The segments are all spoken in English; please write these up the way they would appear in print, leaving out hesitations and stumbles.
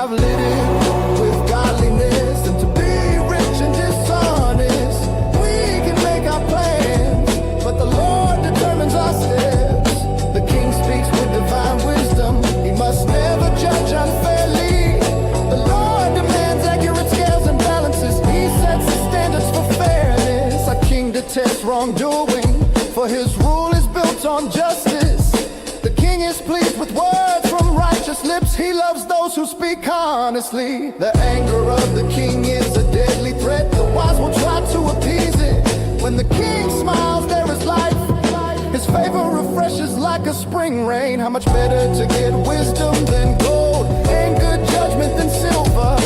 have lived with godliness and to be rich and dishonest. We can make our plans, but the Lord determines our steps. The king speaks with divine wisdom. He must never judge unfairly. The Lord demands accurate scales and balances. He sets the standards for fairness. A king detests wrongdoing, for his rule is built on justice. The king is pleased with words from righteous lips. He loves those who speak honestly. The anger of the king is a deadly threat. The wise will try to appease it. When the king smiles, there is life. His favor refreshes like a spring rain. How much better to get wisdom than gold, and good judgment than silver.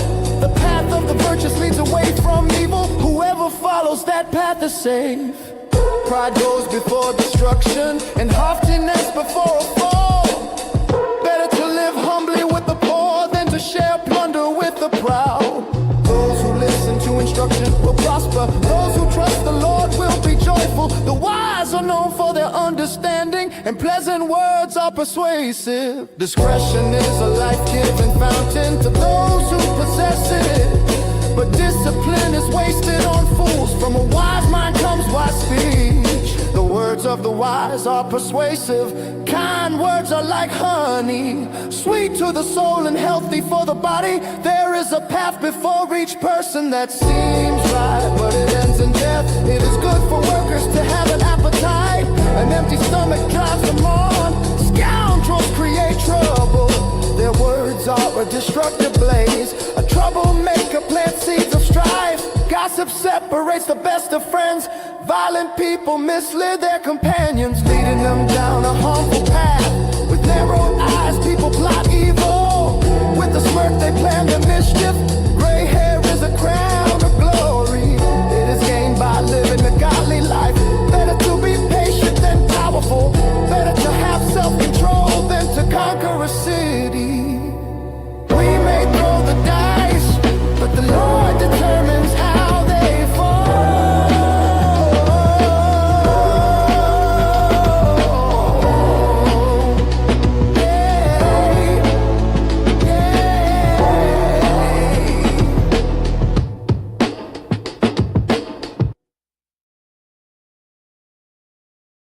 The path of the virtuous leads away from evil. Whoever follows that path is safe. Pride goes before destruction, and haughtiness before a fall. Better to live humbly with the poor than to share plunder with the proud. Those who listen to instruction will prosper. Those who trust the Lord will be joyful. The wise are known for their understanding, and pleasant words are persuasive. Discretion is a life-giving fountain to those who possess it, but discipline is wasted on fools. From a wise mind comes wise speech. The words of the wise are persuasive. Kind words are like honey, sweet to the soul and healthy for the body. There is a path before each person that seems right, but it ends in death. It is good for workers to have an appetite. An empty stomach drives them on. Scoundrels create trouble. Their words are a destructive blaze. A troublemaker plants seeds of strife. Gossip separates the best of friends. Violent people mislead their companions, leading them down a harmful path. With narrow eyes, people plot evil. With a smirk, they plan their mischief. Gray hair is a crown of glory. It is gained by living a godly life. Better to be patient than powerful. Better to have self-control than to conquer a city. We may throw the dice, but the Lord determines how they fall.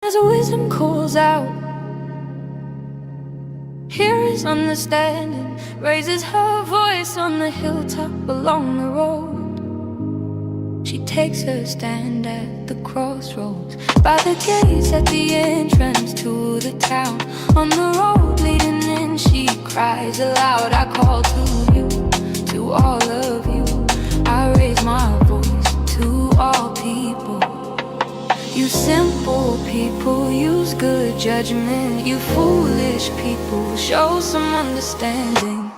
As wisdom calls out, here is understanding, raises her voice on the hilltop along the road. She takes her stand at the crossroads, by the gates at the entrance to the town. On the road leading in, she cries aloud, I call to you, to all of you. I raise my voice to all people. You simple people, use good judgment. You foolish people, show some understanding.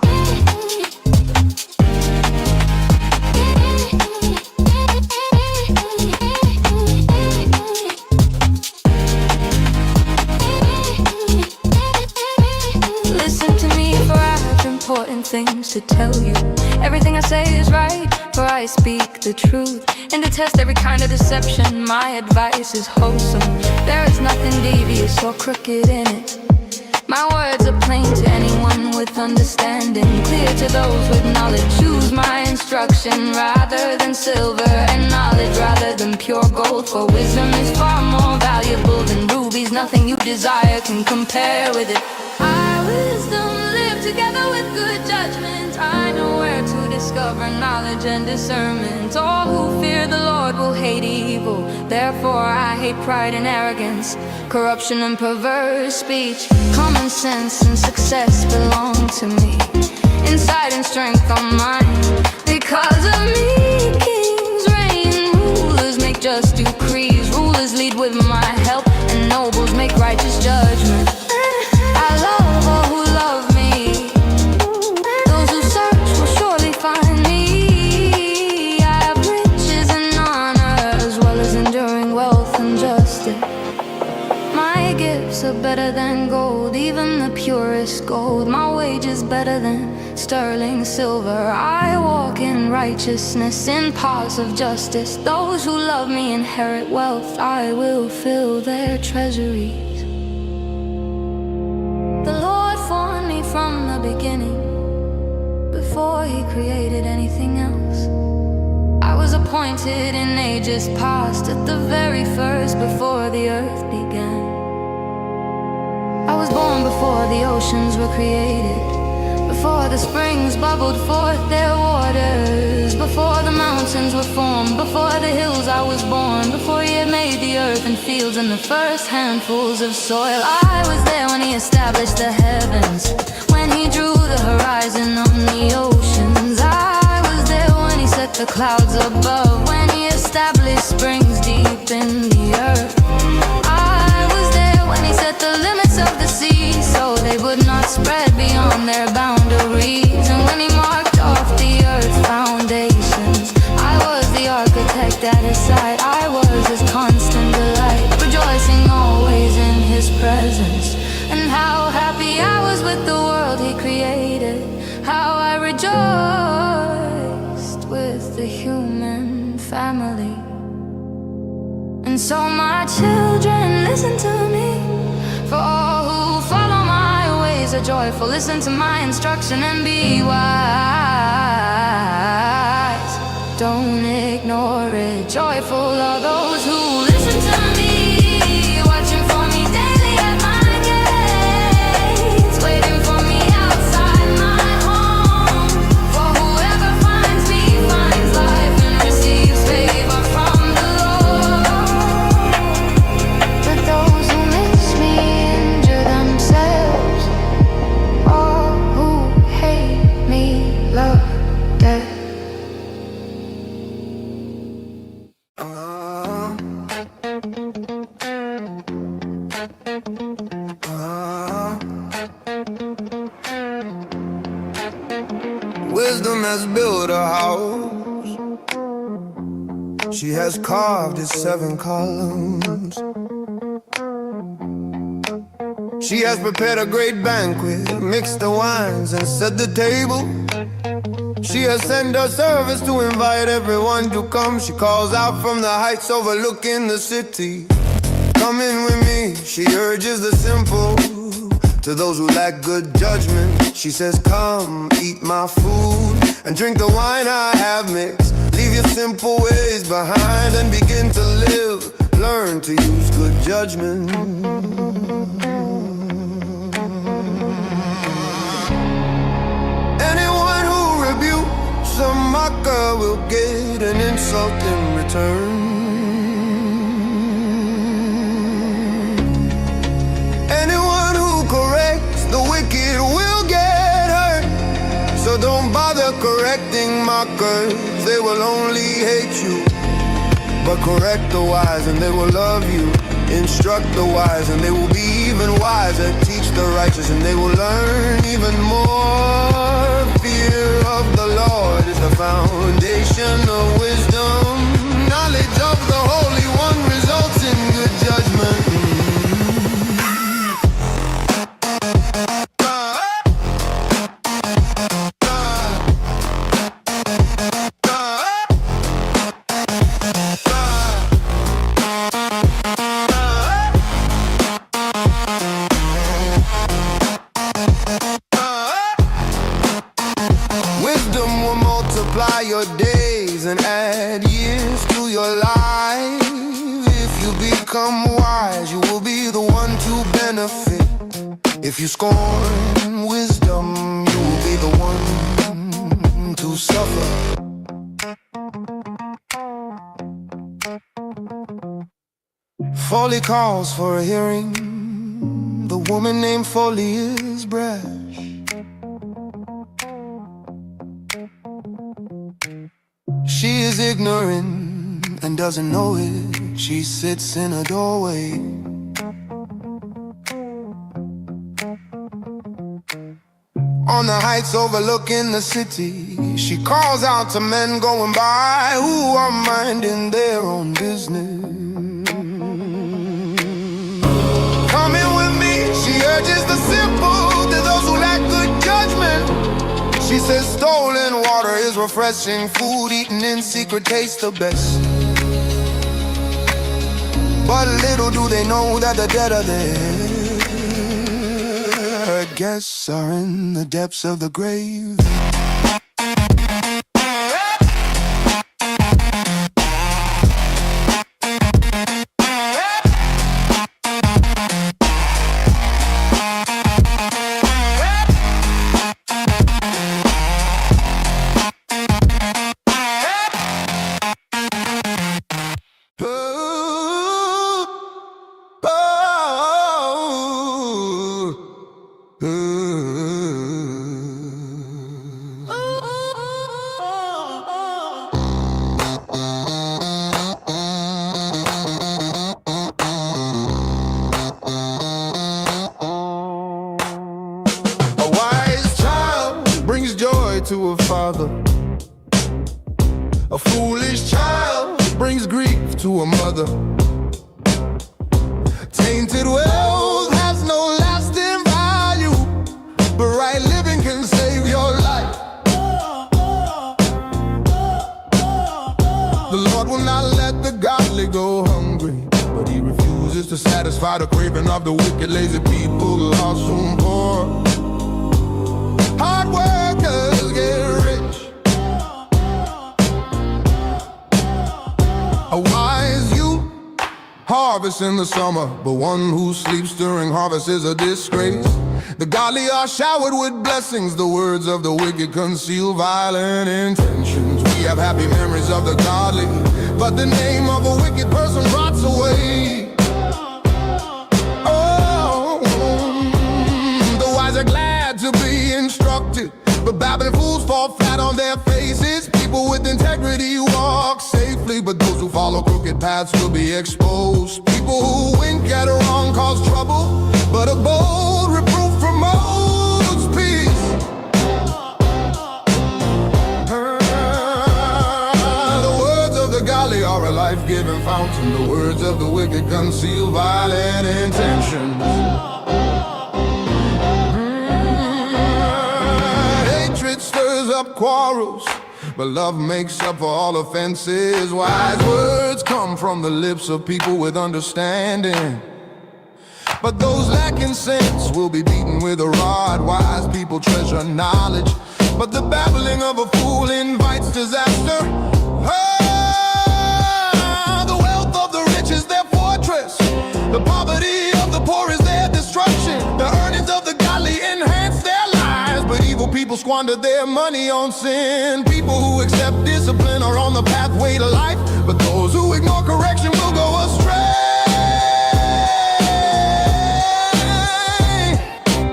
Listen to me, for I have important things to tell you. Everything I say is right, for I speak the truth. And detest every kind of deception, my advice is wholesome. There is nothing devious or crooked in it. My words are plain to anyone with understanding, clear to those with knowledge. Choose my instruction rather than silver, and knowledge rather than pure gold. For wisdom is far more valuable than rubies. Nothing you desire can compare with it. Our wisdom live together with good judgment. I know where to discover knowledge and discernment. All who fear the Lord will hate evil. Therefore I hate pride and arrogance, corruption and perverse speech. Common sense and success belong to me. Insight and strength are mine. Because of me, kings reign, rulers make just decrees. Rulers lead with my help, and nobles make righteous judgment. I love all who love me. Those who search will surely find me. I have riches and honor, as well as enduring wealth and justice. My gifts are better than gold, even the purest gold. My wage is better than sterling silver. I walk in righteousness, in paths of justice. Those who love me inherit wealth. I will fill their treasuries. The Lord formed me from the beginning, before before he created anything else. I was appointed in ages past, at the very first, before the earth began. I was born before the oceans were created, before the springs bubbled forth their waters, before the mountains were formed, before the hills I was born, before he had made the earth and fields and the first handfuls of soil. I was there when he established the heavens, when he drew the horizon on the oceans. I was there when he set the clouds above, when he established springs deep in the earth. I was there when he set the limits of the sea, so they would not spread beyond their boundaries. And when he marked off the earth's foundations, I was the architect at his side. I was his constant delight, rejoicing always in his presence. And how happy I was with the world he created, how I rejoiced with the human family. And so my children, listen to me, for all who follow my ways are joyful. Listen to my instruction and be wise. Don't ignore it. Joyful are those who listen to me, watching for me daily at my gates, waiting for me outside my home. For whoever finds me finds life and receives favor from the Lord. But those who miss me injure themselves. All who hate me love death. Wisdom has built a house. She has carved its 7 columns. She has prepared a great banquet, mixed the wines and set the table. She has sent her servants to invite everyone to come. She calls out from the heights overlooking the city. Come in with me, she urges the simple. To those who lack good judgment, she says, come, eat my food and drink the wine I have mixed. Leave your simple ways behind and begin to live. Learn to use good judgment. Anyone who rebukes a mocker will get an insult in return. Anyone who corrects the wicked will get hurt. So don't bother correcting mockers, they will only hate you. But correct the wise and they will love you. Instruct the wise and they will be even wiser. Teach the righteous and they will learn even more. Fear of the Lord is the foundation of wisdom. Knowledge of the Holy One results in good judgment. Wisdom will multiply your days and add years to your life. If you become wise, you will be the one to benefit. If you scorn wisdom, you will be the one to suffer. Folly calls for a hearing. The woman named Folly is brash. She is ignorant and doesn't know it. She sits in a doorway. On the heights overlooking the city, she calls out to men going by who are minding their own business. Come in with me, she urges the simple, to those who lack good judgment. She says stolen water is refreshing, food eaten in secret tastes the best. But little do they know that the dead are there. Her guests are in the depths of the grave. joy to a father. A foolish child brings grief to a mother. Tainted wealth has no lasting value, but right living can save your life. The Lord will not let the godly go hungry, but He refuses to satisfy the craving of the wicked, lazy people, lost soon poor. Hard workers get rich. A wise youth harvests in the summer, but one who sleeps during harvest is a disgrace. The godly are showered with blessings, the words of the wicked conceal violent intentions. We have happy memories of the godly, but the name of a wicked person rots away. Oh, the wise are glad to be instructed, but babbling fools fall flat on their faces. People with integrity walk safely, but those who follow crooked paths will be exposed. People who wink at a wrong cause trouble, but a bold reproof promotes peace. The words of the godly are a life-giving fountain. The words of the wicked conceal violent intentions. Hatred stirs up quarrels, but love makes up for all offenses. Wise words come from the lips of people with understanding, but those lacking sense will be beaten with a rod. Wise people treasure knowledge, but the babbling of a fool invites disaster. The wealth of the rich is their fortress, the poverty of the poor is their destruction. The earnings of the godly enhance their lives, but evil people squander their money on sin. People who accept discipline are on the pathway to life, but those who ignore correction will go astray.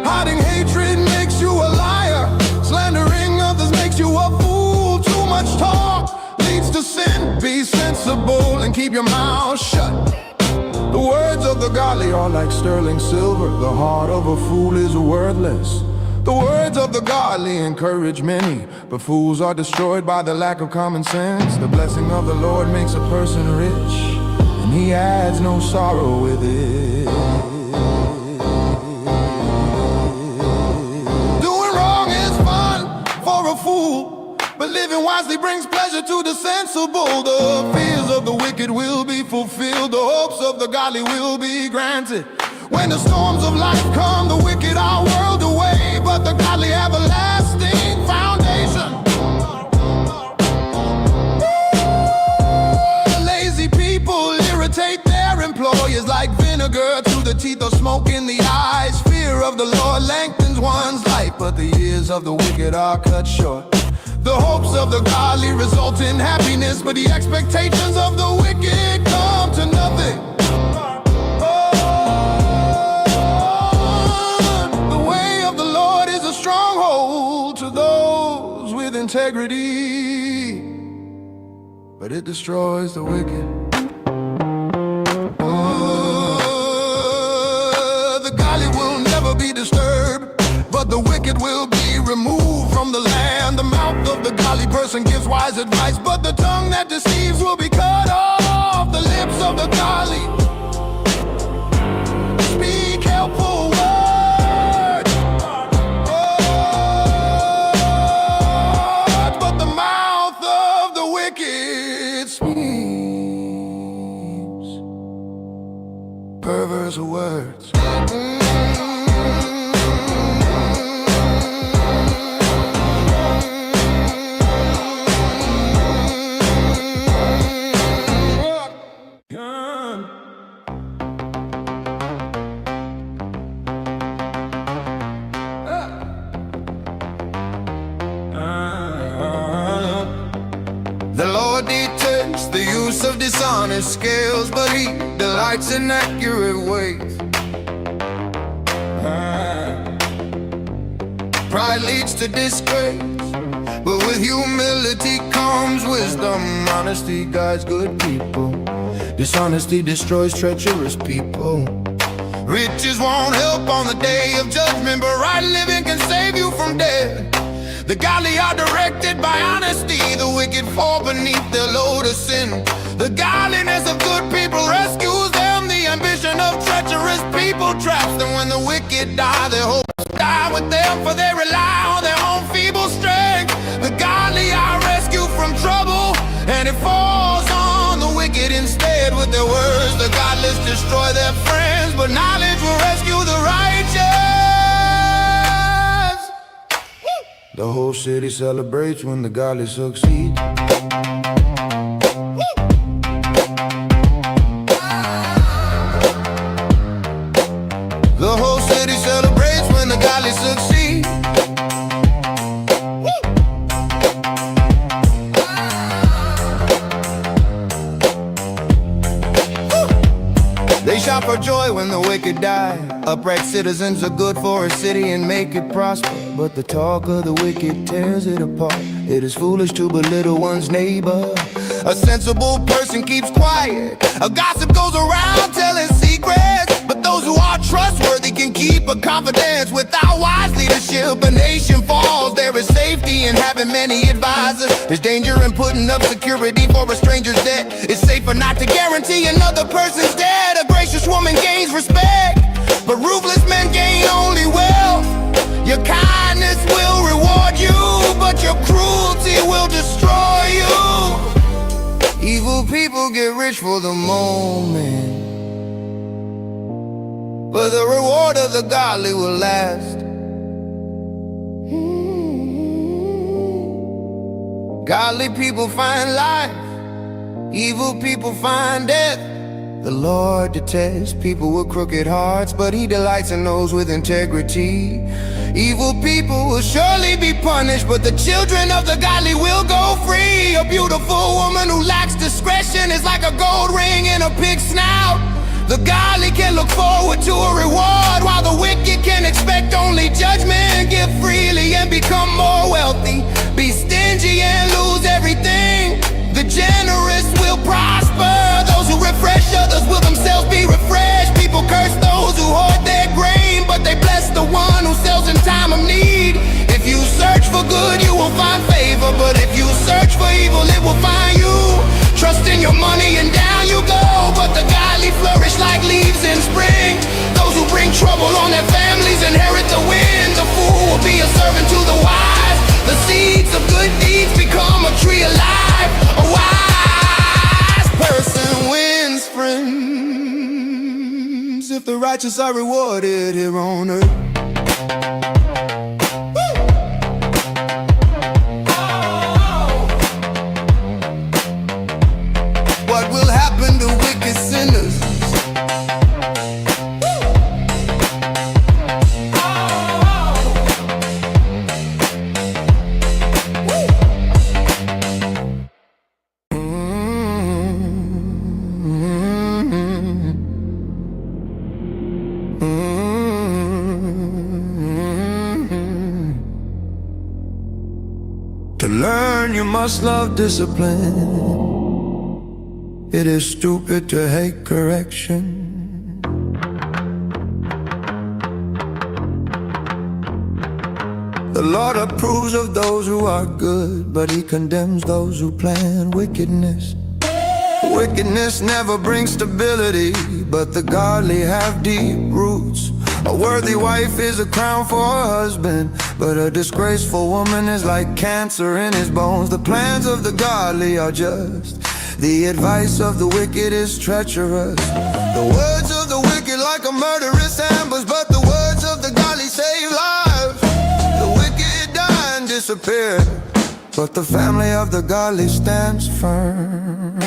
Hiding hatred makes you a liar. Slandering others makes you a fool. Too much talk leads to sin. Be sensible and keep your mouth shut. The words of the godly are like sterling silver. The heart of a fool is worthless. The words of the godly encourage many, but fools are destroyed by the lack of common sense. The blessing of the Lord makes a person rich, and He adds no sorrow with it. Doing wrong is fun for a fool, but living wisely brings pleasure to the sensible. The fears of the wicked will be fulfilled, the hopes of the godly will be granted. When the storms of life come, the wicked are whirled away, but the godly have a lasting foundation. Lazy people irritate their employers like vinegar to the teeth or smoke in the eyes. Fear of the Lord lengthens one's life, but the years of the wicked are cut short. The hopes of the godly result in happiness, but the expectations of the wicked come to nothing. Stronghold to those with integrity, but it destroys the wicked. The godly will never be disturbed, but the wicked will be removed from the land. The mouth of the godly person gives wise advice, but the tongue that deceives will be cut off. The lips of the godly speak helpful words, perverse words. The Lord detests the use of dishonest scales, but He delights in accurate weights. Pride leads to disgrace, but with humility comes wisdom. Honesty guides good people, dishonesty destroys treacherous people. Riches won't help on the day of judgment, but right living can save you from death. The godly are directed by honesty, the wicked fall beneath their load of sin. The godliness of good people rescues them, the ambition of treacherous people traps them. When the wicked die, their hopes die with them, for they rely on their own feeble strength. The godly are rescued from trouble, and it falls on the wicked instead. With their words, the godless destroy their friends, but knowledge will rescue the righteous. The whole city celebrates when the godly succeed. The whole city celebrates when the godly succeed. They shout for joy when the wicked die. Upright citizens are good for a city and make it prosper, but the talk of the wicked tears it apart. It is foolish to belittle one's neighbor. A sensible person keeps quiet. A gossip goes around telling secrets, but those who are trustworthy can keep a confidence. Without wise leadership, a nation falls. There is safety in having many advisors. There's danger in putting up security for a stranger's debt. It's safer not to guarantee another person's debt. A gracious woman gains respect, but ruthless men gain only wealth. Your kindness will reward you, but your cruelty will destroy you. Evil people get rich for the moment, but the reward of the godly will last. Godly people find life, evil people find death. The Lord detests people with crooked hearts, but He delights in those with integrity. Evil people will surely be punished, but the children of the godly will go free. A beautiful woman who lacks discretion is like a gold ring in a pig's snout. The godly can look forward to a reward, while the wicked can expect only judgment. Give freely and become more wealthy. Be stingy and lose everything. The generous will prosper. Those who refresh others will themselves be refreshed. People curse those who hoard their grain, but they bless the one who sells in time of need. If you search for good, you will find favor, but if you search for evil, it will find you. Trust in your money and down you go, but the godly flourish like leaves in spring. Those who bring trouble on their families inherit the wind. The fool will be a servant to the wise. The seeds of good deeds become a tree alive. A wise person wins friends if the righteous are rewarded here on earth. What will happen to wicked sinners? To learn, you must love discipline. It is stupid to hate correction. The Lord approves of those who are good, but He condemns those who plan wickedness. Wickedness never brings stability, but the godly have deep roots. A worthy wife is a crown for her husband, but a disgraceful woman is like cancer in his bones. The plans of the godly are just, the advice of the wicked is treacherous. The words of the wicked like a murderous ambush, but the words of the godly save lives. The wicked die and disappear, but the family of the godly stands firm.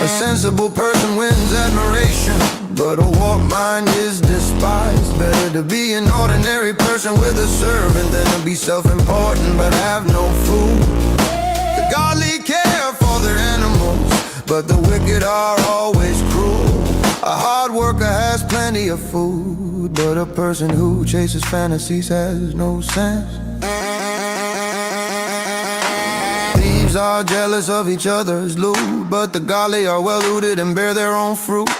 A sensible person wins admiration, but a warped mind is despised. Better to be an ordinary person with a servant than to be self-important but have no food. The godly care for their animals, but the wicked are always cruel. A hard worker has plenty of food, but a person who chases fantasies has no sense. Thieves are jealous of each other's loot, but the godly are well looted and bear their own fruit.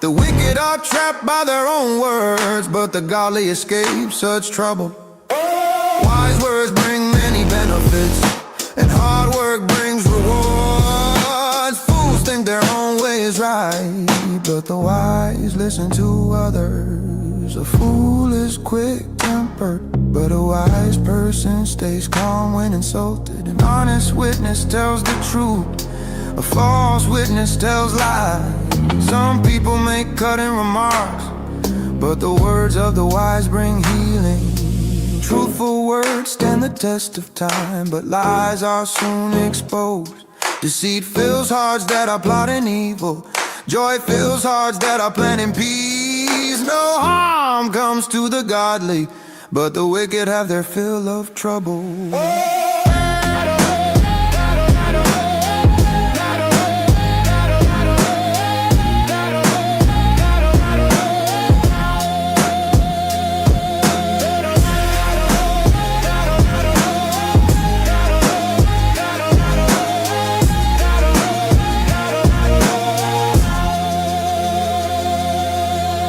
The wicked are trapped by their own words, but the godly escape such trouble. Wise words bring many benefits, and hard work brings rewards. Fools think their own way is right, but the wise listen to others. A fool is quick-tempered, but a wise person stays calm when insulted. An honest witness tells the truth, a false witness tells lies. Some people make cutting remarks, but the words of the wise bring healing. Truthful words stand the test of time, but lies are soon exposed. Deceit fills hearts that are plotting evil. Joy fills hearts that are planning peace. No harm comes to the godly, but the wicked have their fill of trouble.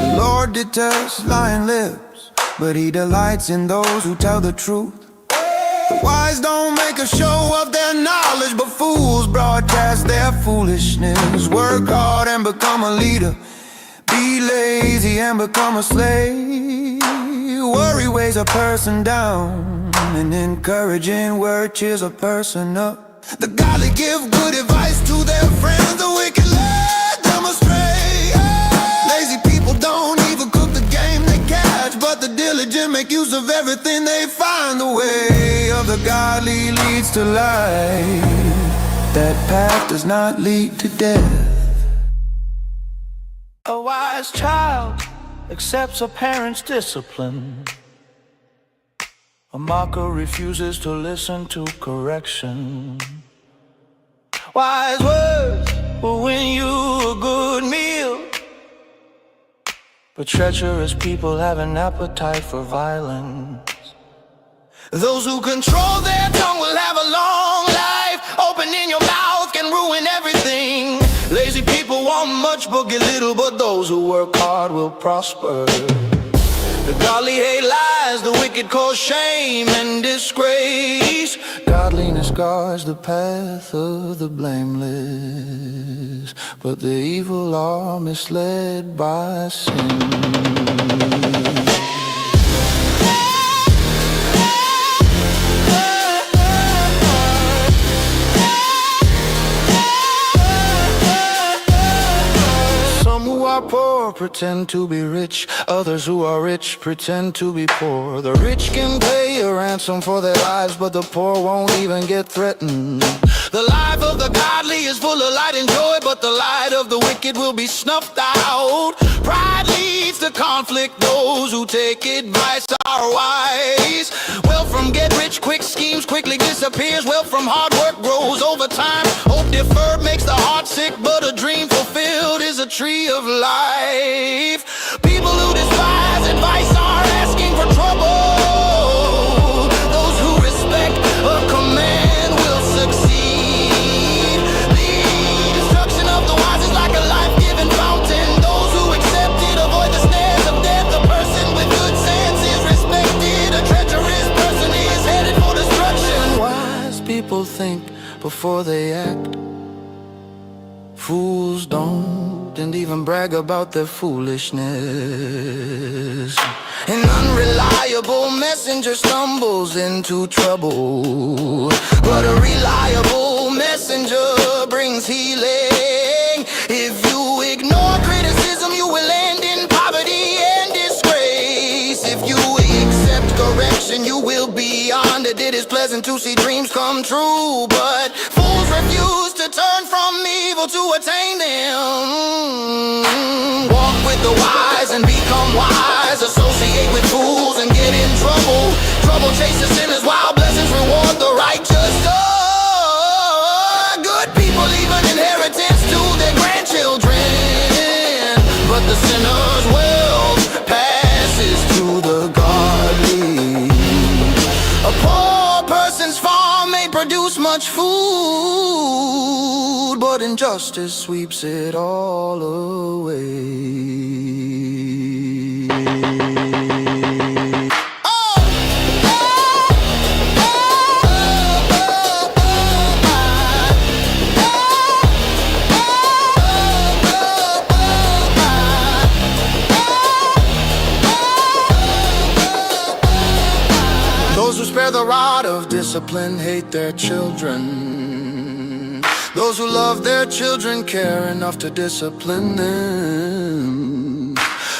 The Lord detests lying lips, but He delights in those who tell the truth. The wise don't make a show of their knowledge, but fools broadcast their foolishness. Work hard and become a leader, be lazy and become a slave. Worry weighs a person down, and encouraging word cheers a person up. The godly give good advice to their friends, the wicked lead them astray. Lazy people don't even cook the game they catch, but the diligent make use of everything they find. The way of the godly leads to life, that path does not lead to death. A wise child accepts a parent's discipline. A mocker refuses to listen to correction. Wise words will win you a good meal, but treacherous people have an appetite for violence. Those who control their tongue will have a long life. Opening your mouth can ruin everything. Lazy people want much but get little, but those who work hard will prosper. The godly hate lies, the wicked cause shame and disgrace. Godliness guards the path of the blameless, but the evil are misled by sin. Poor pretend to be rich, others who are rich pretend to be poor. The rich can pay a ransom for their lives, but the poor won't even get threatened. The life of the godly is full of light and joy, but the light of the wicked will be snuffed out. Pride leads to conflict, those who take advice are wise. Wealth from get rich quick schemes quickly disappears. Wealth from hard work grows over time. Hope deferred makes the heart sick, but a dream fulfilled is a tree of life. People who despise advice are asking for trouble. Those who respect a command will succeed. The destruction of the wise is like a life-giving fountain. Those who accept it avoid the snares of death. A person with good sense is respected. A treacherous person is headed for destruction. Wise people think before they act. Fools don't, and even brag about their foolishness. An unreliable messenger stumbles into trouble, but a reliable messenger brings healing. If you ignore criticism, you will end in poverty and disgrace. If you accept correction, you will be honored. It is pleasant to see dreams come true, but fools refuse to turn from evil to attain them. Walk with the wise and become wise. Associate with fools and get in trouble. Trouble chases sinners while blessings reward the righteous. Good people leave an inheritance to their grandchildren, but the sinner's wealth passes to the godly. A poor person's farm may produce much food, but injustice sweeps it all away. Those who spare the rod of discipline hate their children. Those who love their children care enough to discipline them.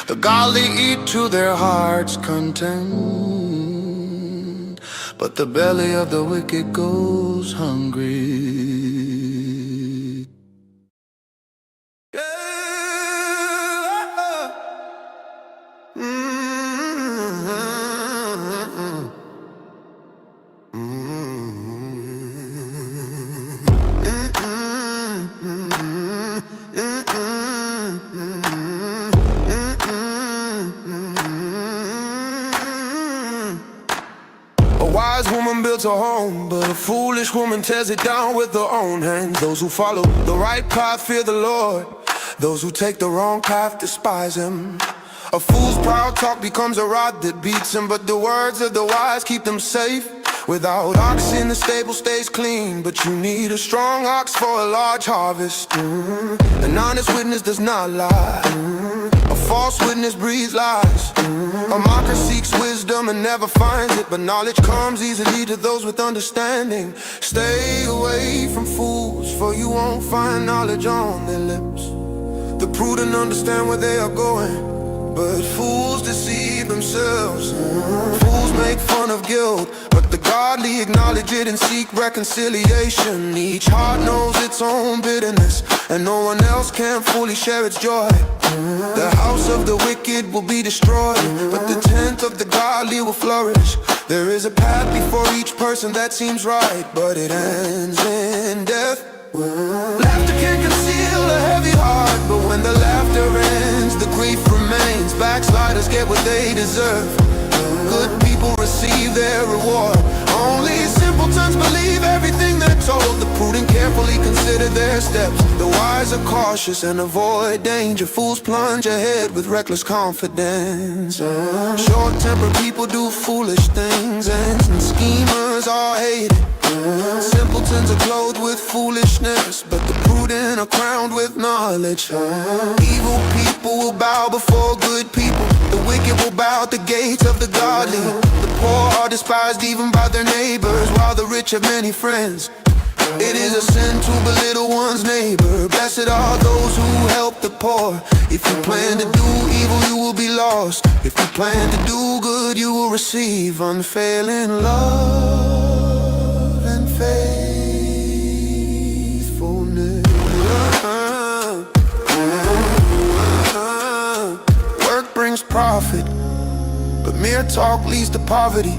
The godly eat to their heart's content, but the belly of the wicked goes hungry. A wise woman builds a home, but a foolish woman tears it down with her own hands. Those who follow the right path fear the Lord. Those who take the wrong path despise him. A fool's proud talk becomes a rod that beats him, but the words of the wise keep them safe. Without oxen, the stable stays clean, but you need a strong ox for a large harvest. An honest witness does not lie. A false witness breathes lies. A mocker seeks wisdom and never finds it, but knowledge comes easily to those with understanding. Stay away from fools, for you won't find knowledge on their lips. The prudent understand where they are going, but fools deceive themselves. Fools make fun of guilt, but the godly acknowledge it and seek reconciliation. Each heart knows its own bitterness, and no one else can fully share its joy. The house of the wicked will be destroyed, but the tent of the godly will flourish. There is a path before each person that seems right, but it ends in death. Laughter can conceal a heavy heart, but when the laughter ends, the grief remains. Backsliders get what they deserve. Good people receive their reward. Only simpletons believe everything they're told. The prudent carefully consider their steps. The wise are cautious and avoid danger. Fools plunge ahead with reckless confidence. Short-tempered people do foolish things, and schemers are hated. Simpletons are clothed with foolishness, but the prudent are crowned with knowledge. Evil people will bow before good people. The wicked will bow at the gates of the godly. The poor are despised even by their neighbors, while the rich have many friends. It is a sin to belittle one's neighbor. Blessed are those who help the poor. If you plan to do evil, you will be lost. If you plan to do good, you will receive unfailing love and faithfulness. Work brings profit, but mere talk leads to poverty.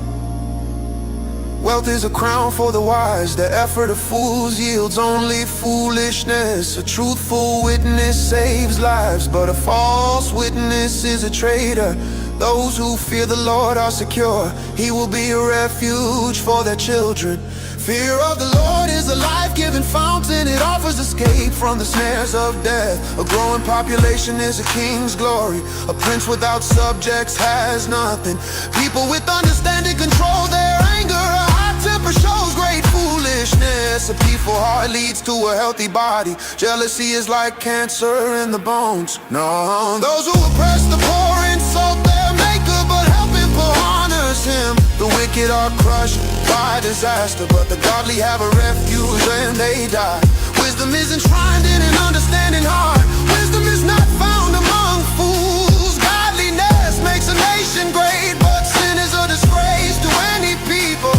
Wealth is a crown for the wise. The effort of fools yields only foolishness. A truthful witness saves lives, but a false witness is a traitor. Those who fear the Lord are secure. He will be a refuge for their children. Fear of the Lord is a life-giving fountain. It offers escape from the snares of death. A growing population is a king's glory. A prince without subjects has nothing. People with understanding control their anger. A hot temper shows great foolishness. A peaceful heart leads to a healthy body. Jealousy is like cancer in the bones. No, those who oppress the poor insult their maker, but helping poor honors him. The wicked are crushed by disaster, but the godly have a refuge when they die. Wisdom is enshrined in an understanding heart. Wisdom is not found among fools. Godliness makes a nation great, but sin is a disgrace to any people.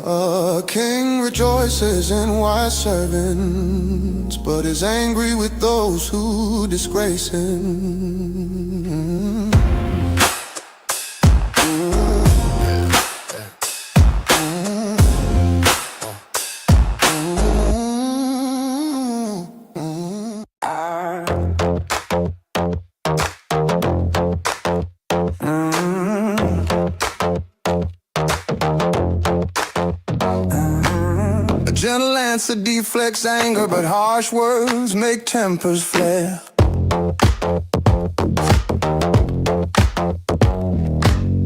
A king rejoices in wise servants, but is angry with those who disgrace him. A gentle answer deflects anger, but harsh words make tempers flare.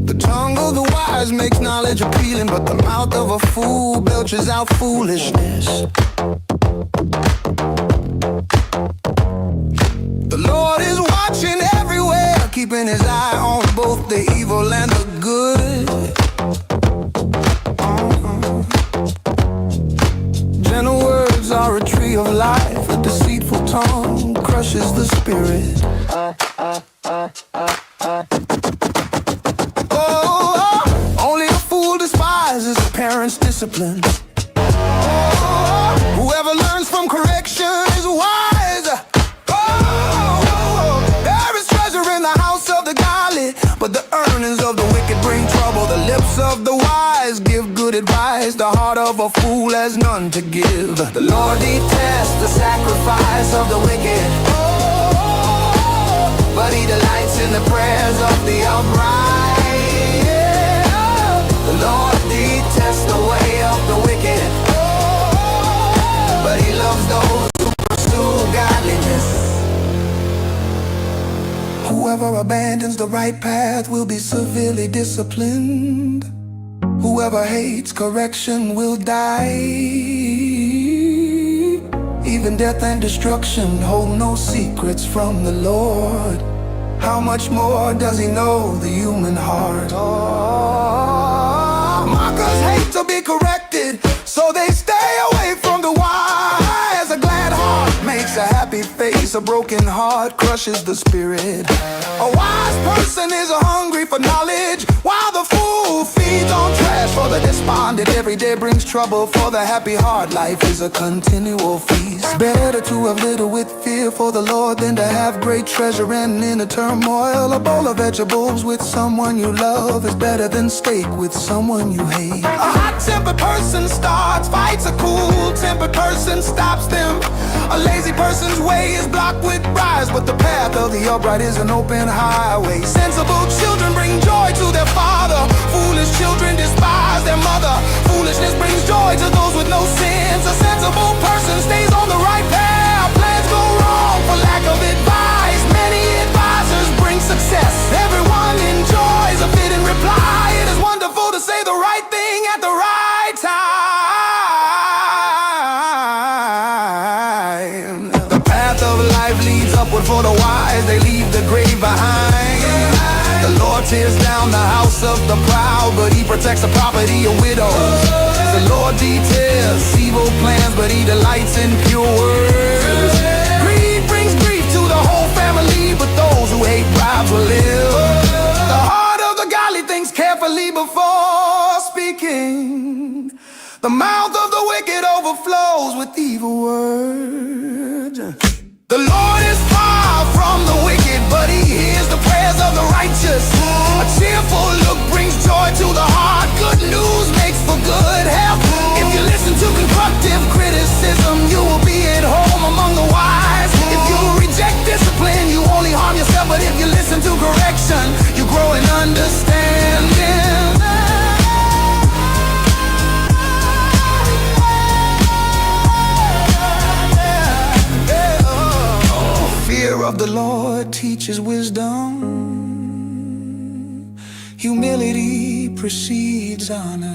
The tongue of the wise makes knowledge appealing, but the mouth of a fool belches out foolishness. are a tree of life. A deceitful tongue crushes the spirit. Only a fool despises a parent's discipline. Whoever learns from correction is wise. There is treasure in the house of the godly, but the earnings of the wicked bring trouble. The lips of the wise give good advice. The heart of a fool has none to give. The Lord detests the sacrifice of the wicked, but he delights in the prayers of the upright. The Lord detests the way of the wicked, but he loves those who pursue godliness. Whoever abandons the right path will be severely disciplined. Whoever hates correction will die. Even death and destruction hold no secrets from the Lord. How much more does he know the human heart? Mockers hate to be corrected, so they stay away from the wise. A glad heart makes a happy face. A broken heart crushes the spirit. A wise person is hungry for knowledge, while the fool feeds on trash. For the despondent, every day brings trouble. For the happy heart, life is a continual feast. Better to have little with fear for the Lord than to have great treasure and in a turmoil. A bowl of vegetables with someone you love is better than steak with someone you hate. A hot-tempered person starts fights, a cool-tempered person stops them. A lazy person's way is blocked with briars, but the path of the upright is an open highway. Sensible children bring joy to their father. Foolish children despise their mother. Foolishness brings joy to those with no sense. A sensible person stays on the right path. Plans go wrong for lack of advice. Many advisors bring success. Everyone enjoys a fitting reply. It is wonderful to say the right thing at the right time. The path of life leads upward for the wise. They leave the grave behind. The Lord tears down the house of the proud, but he protects the property of widows. The Lord details evil plans, but he delights in pure words. Greed brings grief to the whole family, but those who hate bribes will live. The heart of the godly thinks carefully before speaking. The mouth of the wicked overflows with evil words. The Lord is far from the wicked, but he hears the prayers of the righteous. A cheerful look brings joy to the heart. Good news makes for good health. If you listen to constructive criticism, you will be at home among the wise. If you reject discipline, you only harm yourself. But if you listen to correction, you grow in understanding. Fear of the Lord teaches wisdom. Humility precedes honor.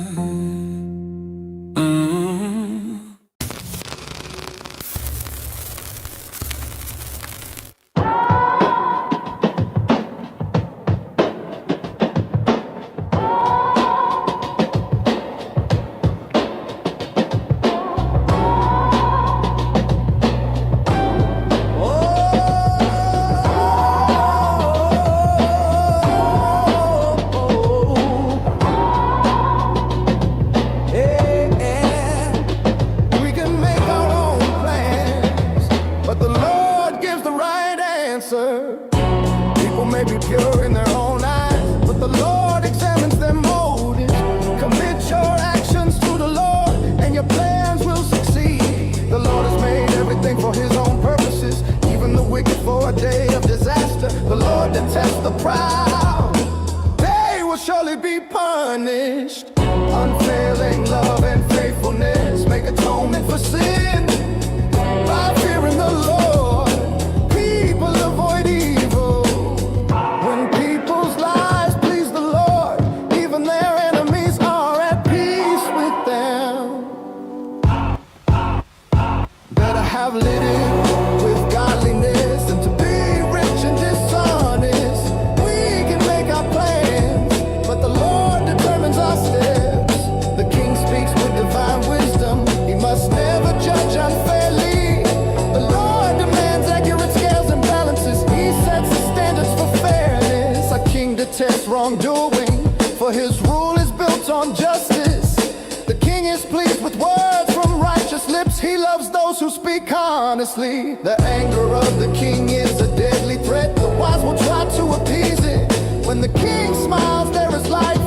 People may be pure in their own eyes, but the Lord examines their motives. Commit your actions to the Lord, and your plans will succeed. The Lord has made everything for his own purposes, even the wicked for a day of disaster. The Lord detests the proud. They will surely be punished. Unfailing love and faithfulness make atonement for sin. By fearing the Lord, people avoid evil. When people's lives please the Lord, even their enemies are at peace with them. Better have lived with godliness than to be rich and dishonest. We can make our plans, but the Lord determines our steps. The King speaks with divine wisdom. He must never judge unfairly. those who speak honestly. The anger of the king is a deadly threat. The wise will try to appease it. When the king smiles, there is life.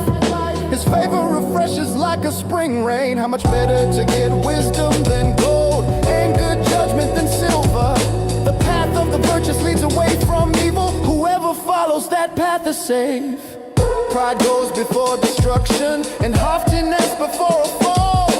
His favor refreshes like a spring rain. How much better to get wisdom than gold, and good judgment than silver. The path of the virtuous leads away from evil. Whoever follows that path is safe. Pride goes before destruction, and haughtiness before a fall.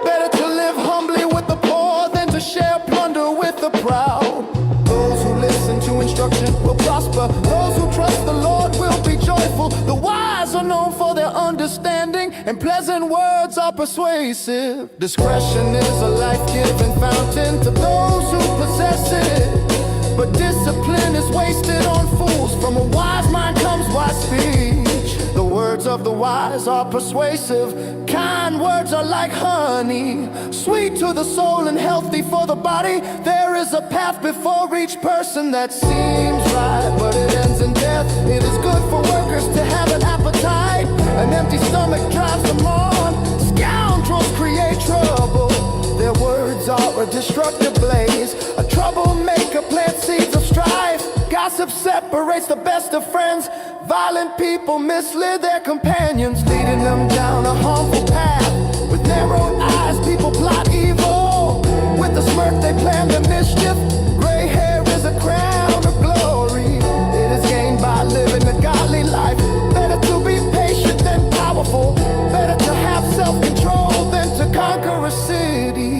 Better to live humbly with the poor than to share plunder with the proud. Those who listen to instruction will prosper. Those who trust the Lord will be joyful. The wise are known for their understanding, and pleasant words are persuasive. Discretion is a life-giving fountain to those who possess it, but discipline is wasted on fools. From a wise mind comes wise speech. The words of the wise are persuasive. Kind words are like honey, sweet to the soul and healthy for the body. There is a path before each person that seems right, but it ends in death. It is good for workers to have an appetite. An empty stomach drives them on. Scoundrels create trouble. Their words are a destructive blaze. A troublemaker plants seeds of strife. Gossip separates the best of friends. Violent people mislead their companions, leading them down a harmful path. With narrowed eyes, people plot evil. With a smirk, they plan their mischief. Gray hair is a crown of glory. It is gained by living a godly life. Better to be patient than powerful. Better to have self-control than to conquer a city.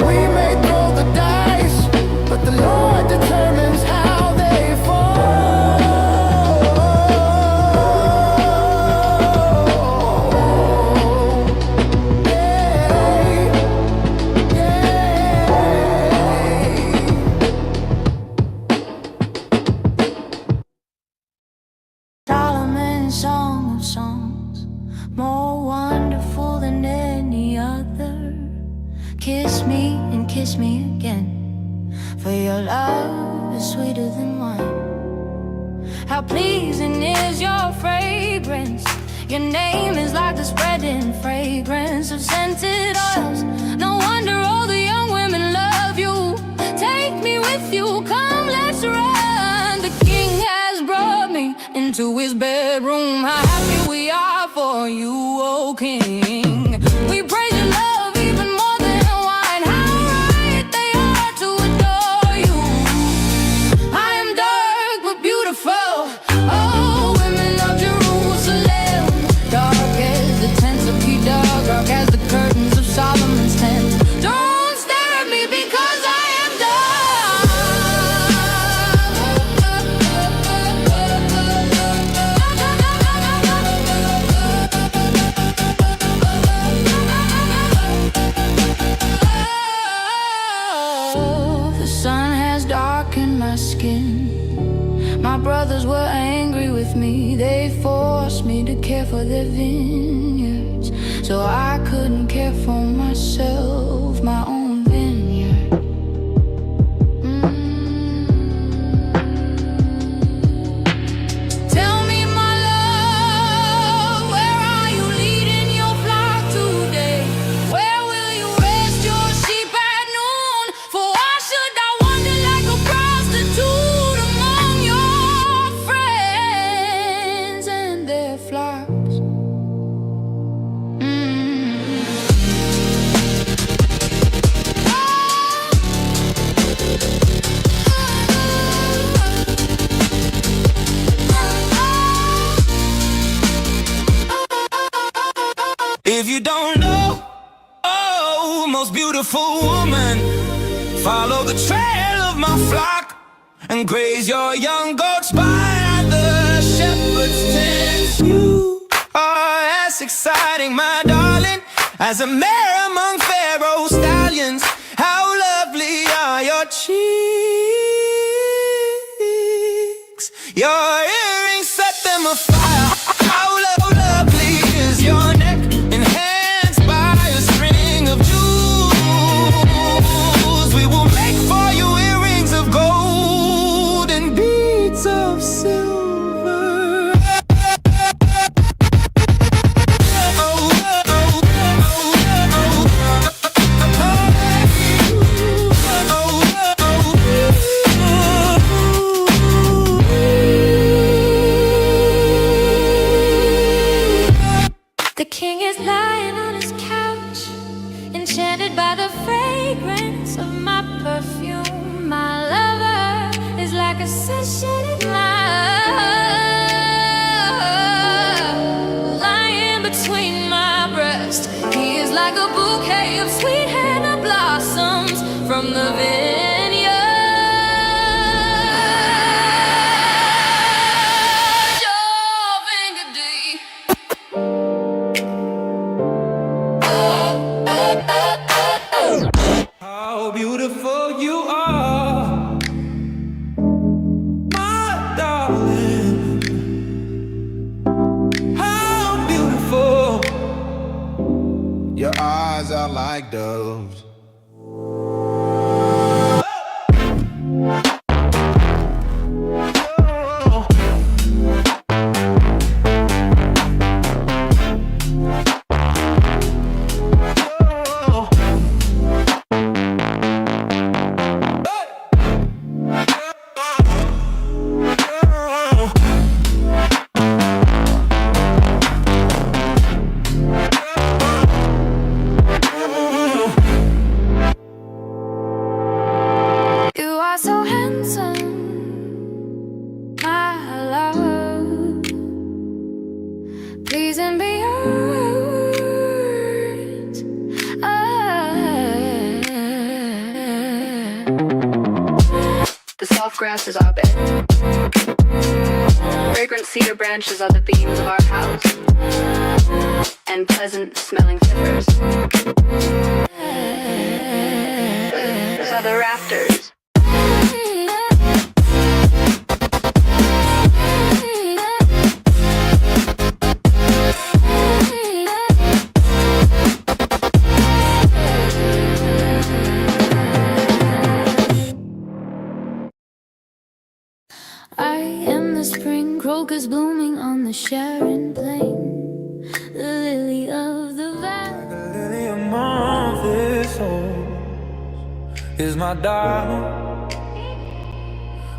We may throw the dice, but the Lord determines how they fall. Solomon's Song of Songs, more wonderful than any other. Kiss me and kiss me again, for your love is sweeter than wine. How pleasing is your fragrance. Your name is like the spreading fragrance of scented oils. No wonder all the young women love you. Take me with you, come let's run. The king has brought me into his bedroom. How happy we are for you, O king. We praise your love even more than wine. How right they are to adore you. I am dark but beautiful, oh women of Jerusalem. Dark as the tents of Kedar, dark as the curtains of Solomon's tent. Don't stare at me because I am dark. The sun has darkened my skin. My brothers were angry with me. They forced me to care for their vineyards, so I couldn't care for myself, my own vineyard. Tell me, my love, where are you leading your flock today? Where will you rest your sheep at noon? For why should I wander like a prostitute among your friends and their flocks? If you don't know, oh, most beautiful woman, follow the trail of my flock and graze your young goats by the shepherd's tent. You are as exciting, my darling, as a mare among Pharaoh's stallions. How lovely are your cheeks, your earrings set them afire. How lovely is your neck, enhanced by a string of jewels. We will make for you earrings of gold and beads of silver. from the vineyard. Your finger deep. How beautiful you are, my darling. How beautiful. Your eyes are like doves. You are so handsome, my love. Please and be yours. The soft grass is our bed. Fragrant cedar branches are the beams of our house, and pleasant smelling feathers. Those are the rafters. I am the spring crocus blooming on the Sharon plain, the lily of the valley. The lily among this soul is my darling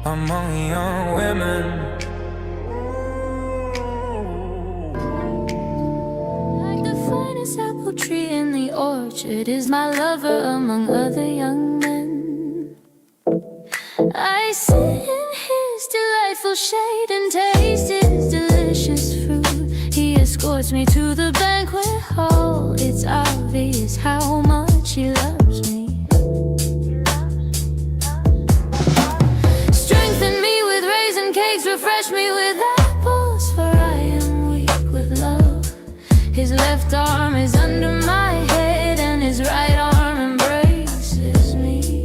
among young women. Like the finest apple tree in the orchard is my lover among other young men. I sit in his delightful shade and taste his delicious fruit. He escorts me to the banquet hall. It's obvious how much he loves me. Strengthen me with raisin cakes, refresh me with apples, for I am weak with love. His left arm is under my head and his right arm embraces me.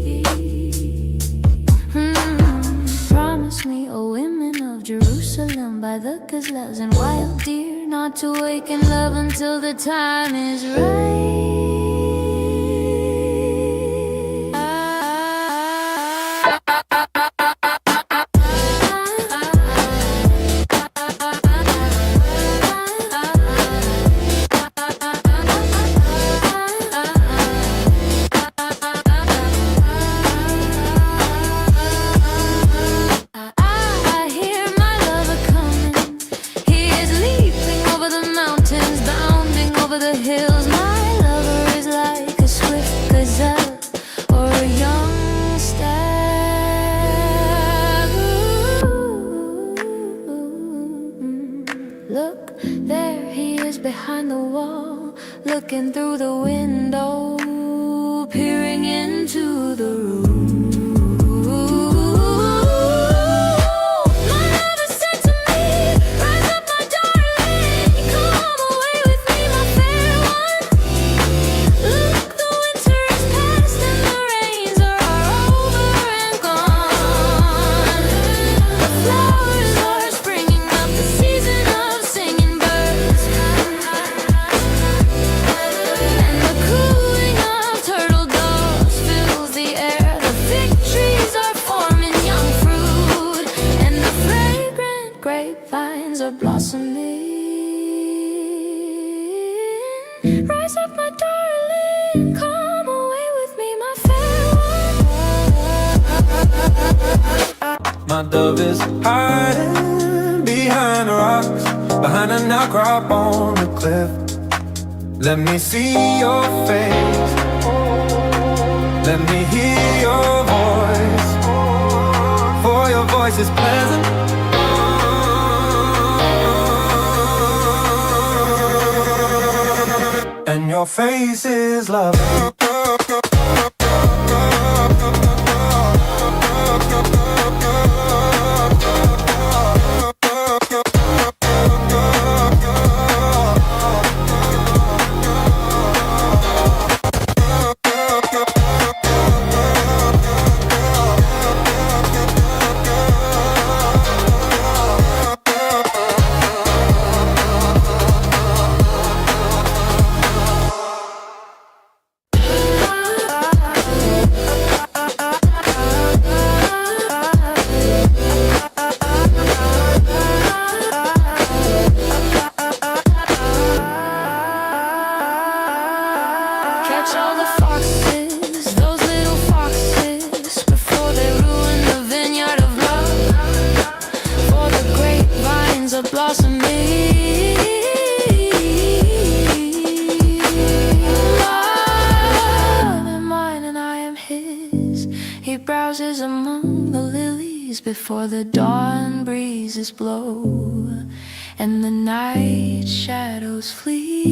Promise me, O women of Jerusalem, by the gazelles and wild deer, not to wake in love until the time is right. I hear my lover coming. He is leaping over the mountains, bounding over the hills. My lover is like a swift gazelle or a young stag. Look, there he is behind the wall, looking through the window, peering into the room. My lover said to me, rise up, my darling, come away with me, my fair one. Look, the winter is past and the rains are over and gone. The flowers are springing up, the season of singing birds, and the cooing of turtle doves fills the air. The fig trees are forming young fruit, and the fragrant grapevines are blossoming. Rise up, my darling, come away with me, my fair one. My dove is hiding behind the rocks, behind an outcrop on the cliff. Let me see your face, let me hear your voice, for your voice is pleasant. And your face is love. He browses among the lilies before the dawn breezes blow and the night shadows flee.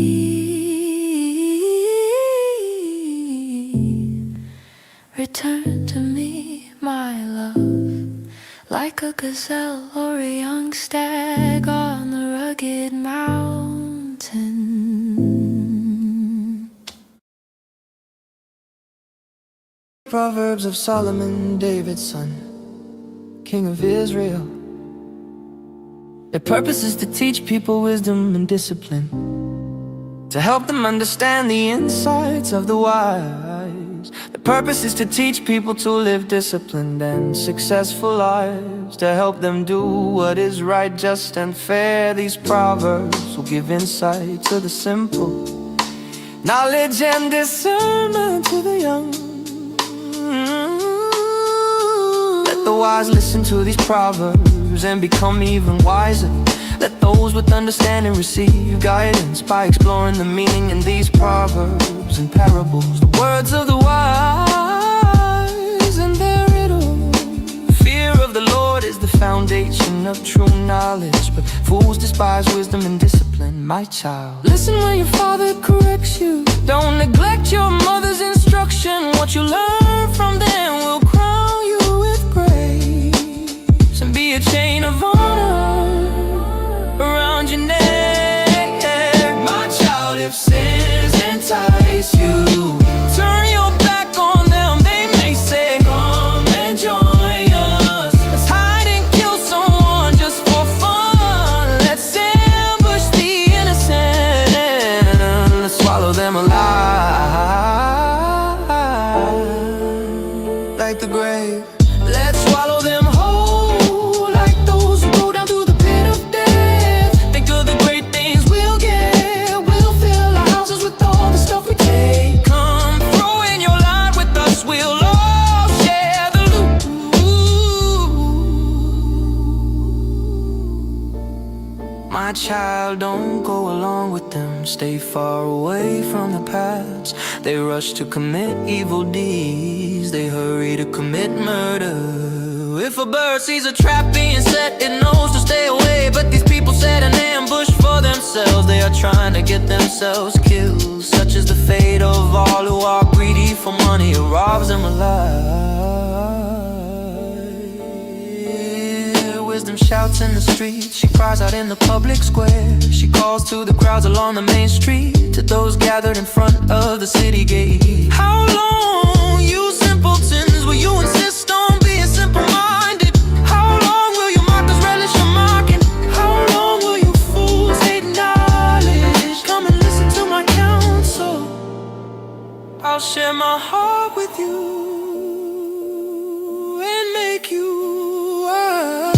Return to me, my love, like a gazelle or a young stag on the rugged mountain. Proverbs of Solomon, David's son, King of Israel. Their purpose is to teach people wisdom and discipline, to help them understand the insights of the wise. The purpose is to teach people to live disciplined and successful lives, to help them do what is right, just and fair. These proverbs will give insight to the simple, knowledge and discernment to the young. Let the wise listen to these proverbs and become even wiser. Let those with understanding receive guidance by exploring the meaning in these proverbs and parables. The words of the wise and their riddles. Fear of the Lord is the foundation of true knowledge, but fools despise wisdom and discipline. My child, listen when your father corrects you. Don't neglect your mother's instruction. What you learn from them will crown you with grace and be a chain of honor around your neck. My child, if sins entice you, turn your back on them. They may say, come and join us. Let's hide and kill someone just for fun. Let's ambush the innocent. Let's swallow them alive like the grave. Let's swallow them whole like those who go down to the pit of death. Think of the great things we'll get. We'll fill our houses with all the stuff we take. Come throw in your line with us. We'll all share the loot. My child, don't go along with them. Stay far away from the paths. They rush to commit evil deeds. They hurry to commit murder. If a bird sees a trap being set, it knows to stay away. But these people set an ambush for themselves. They are trying to get themselves killed. Such is the fate of all who are greedy for money. It robs them alive. Wisdom shouts in the street. She cries out in the public square. She calls to the crowds along the main street, to those gathered in front of the city gate. How long, you simpletons, will you insist on being simple-minded? How long will you mockers relish your mocking? How long will you fools hate knowledge? Come and listen to my counsel. I'll share my heart with you and make you wise.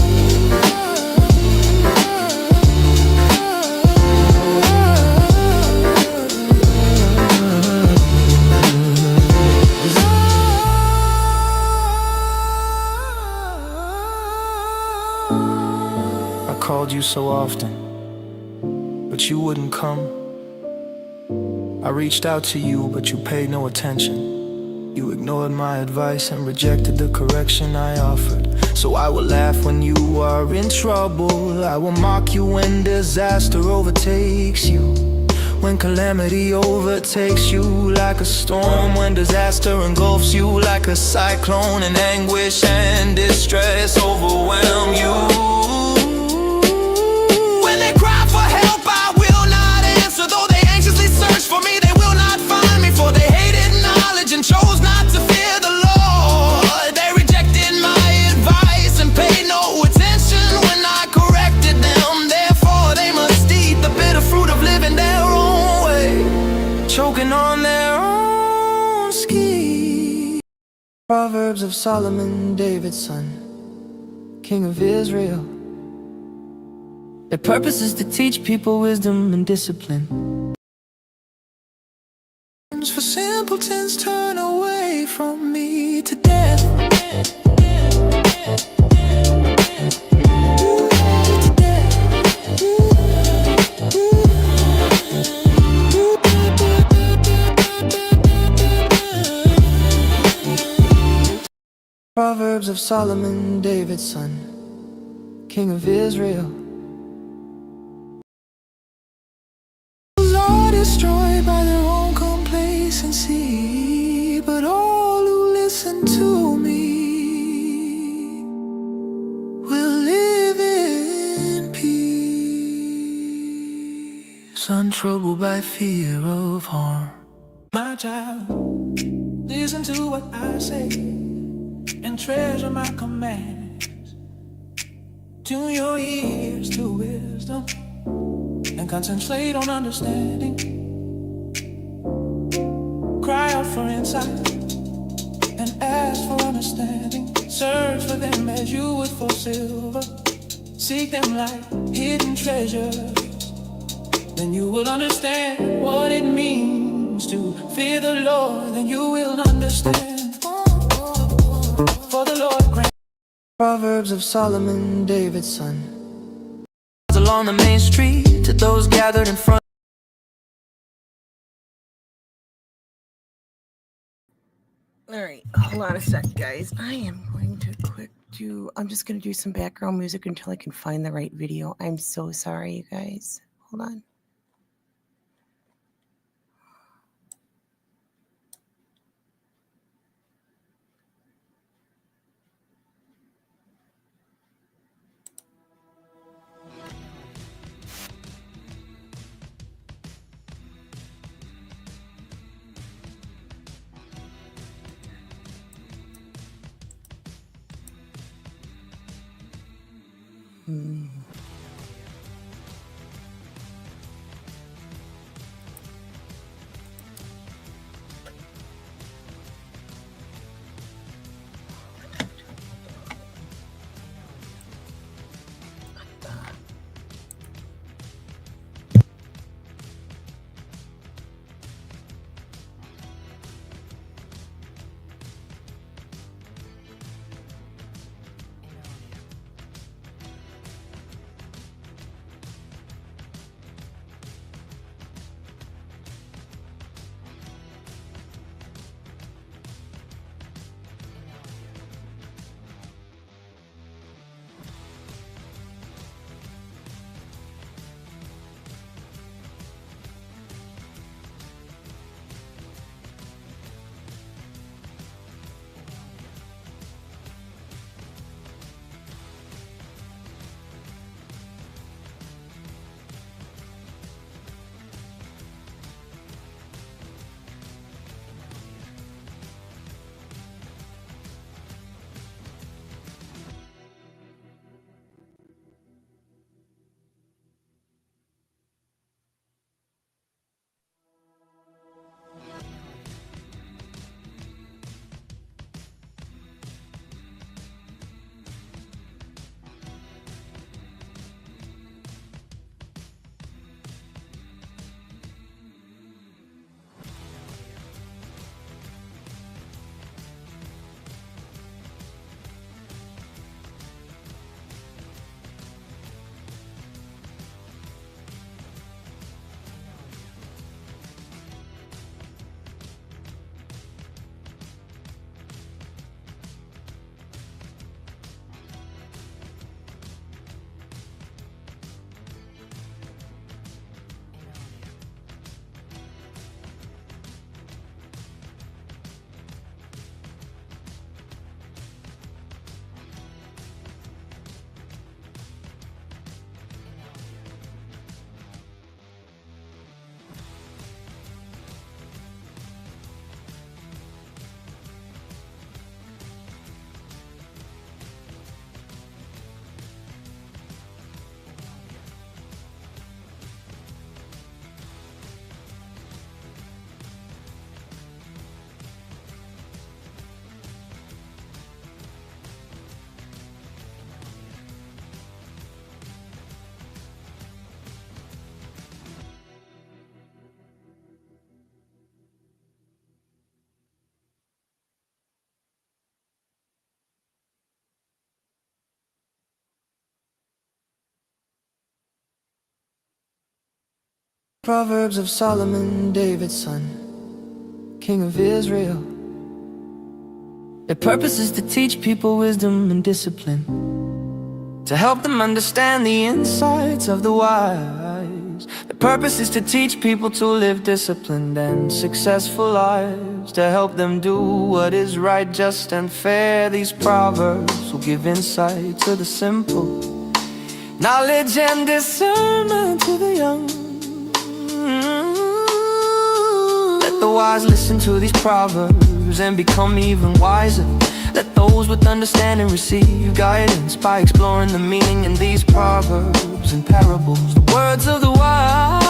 I called you so often, but you wouldn't come. I reached out to you, but you paid no attention. You ignored my advice and rejected the correction I offered. So I will laugh when you are in trouble. I will mock you when disaster overtakes you, when calamity overtakes you like a storm, when disaster engulfs you like a cyclone, and anguish and distress overwhelm you. When they cry for help, I will not answer. Though they anxiously search for me, they will not find me. For they hated knowledge and chose not to fear the Lord. They rejected my advice and paid no attention when I corrected them. Therefore they must eat the bitter fruit of living their own way, choking on their own schemes. Proverbs of Solomon, David's son, King of Israel. Their purpose is to teach people wisdom and discipline. For simpletons turn away from me to death. Proverbs of Solomon, David's son, King of Israel. Are destroyed by their own complacency, but all who listen to me will live in peace, untroubled by fear of harm. My child, listen to what I say and treasure my commands. Tune your ears to wisdom and concentrate on understanding. Cry out for insight and ask for understanding. Search for them as you would for silver. Seek them like hidden treasures. Then you will understand what it means to fear the Lord. Then you will understand. For the Lord grant. Proverbs of Solomon, David's son. Along the main street to those gathered in front. Alright, hold on a sec, guys. I am going to I'm just going to do some background music until I can find the right video. I'm so sorry, you guys. Hold on. Proverbs of Solomon, David's son, King of Israel. Their purpose is to teach people wisdom and discipline, to help them understand the insights of the wise. The purpose is to teach people to live disciplined and successful lives, to help them do what is right, just and fair. These proverbs will give insight to the simple, knowledge and discernment to the young. Let the wise listen to these proverbs and become even wiser. Let those with understanding receive guidance by exploring the meaning in these proverbs and parables, the words of the wise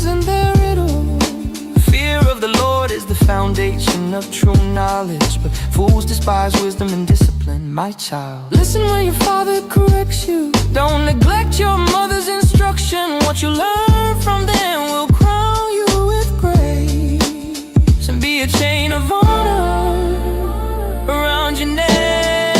and their riddle. Fear of the Lord is the foundation of true knowledge, but fools despise wisdom and discipline. My child, listen when your father corrects you. Don't neglect your mother's instruction. What you learn from them will crown you with grace and be a chain of honor around your neck.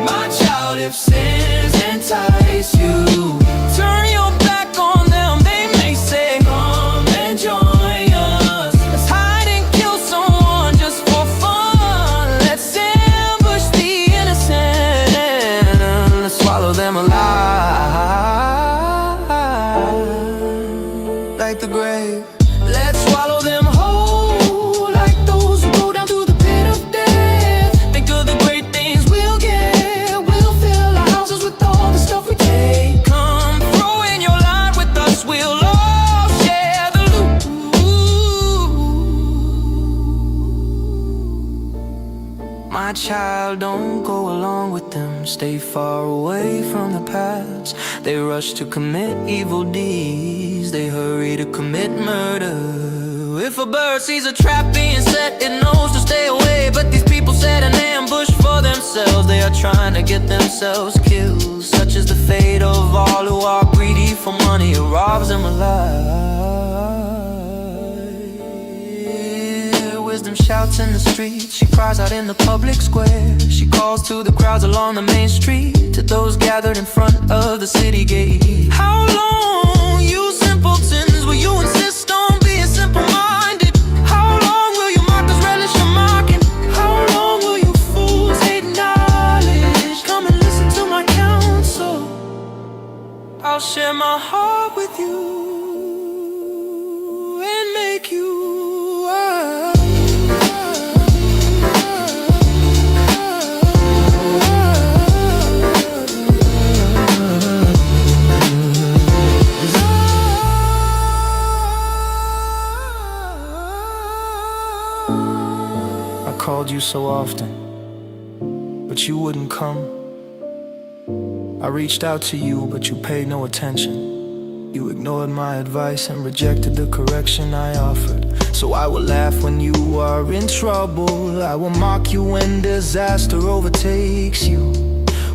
My child, if sins entice you, turn your back on them. They may say, come and join us. Let's hide and kill someone just for fun. Let's ambush the innocent. Let's swallow them alive like the grave. Let's swallow them whole like those who go down to the pit of death. Think of the great things we'll get. We'll fill our houses with all the stuff we take. Come throw in your line with us. We'll all share the loot. My child, don't go along with them. Stay far away from the past. They rush to commit evil deeds. They hurry to commit murder. If a bird sees a trap being set, it knows to stay away. But these people set an ambush for themselves. They are trying to get themselves killed. Such is the fate of all who are greedy for money. It robs them alive. Wisdom shouts in the street. She cries out in the public square. She calls to the crowds along the main street, to those gathered in front of the city gate. How long, you simpletons, will you insist on being simple-minded? How long will you mockers relish your mocking? How long will you fools hate knowledge? Come and listen to my counsel. I'll share my heart with you and make you wise. I called you so often, but you wouldn't come. I reached out to you, but you paid no attention. You ignored my advice and rejected the correction I offered. So I will laugh when you are in trouble. I will mock you when disaster overtakes you,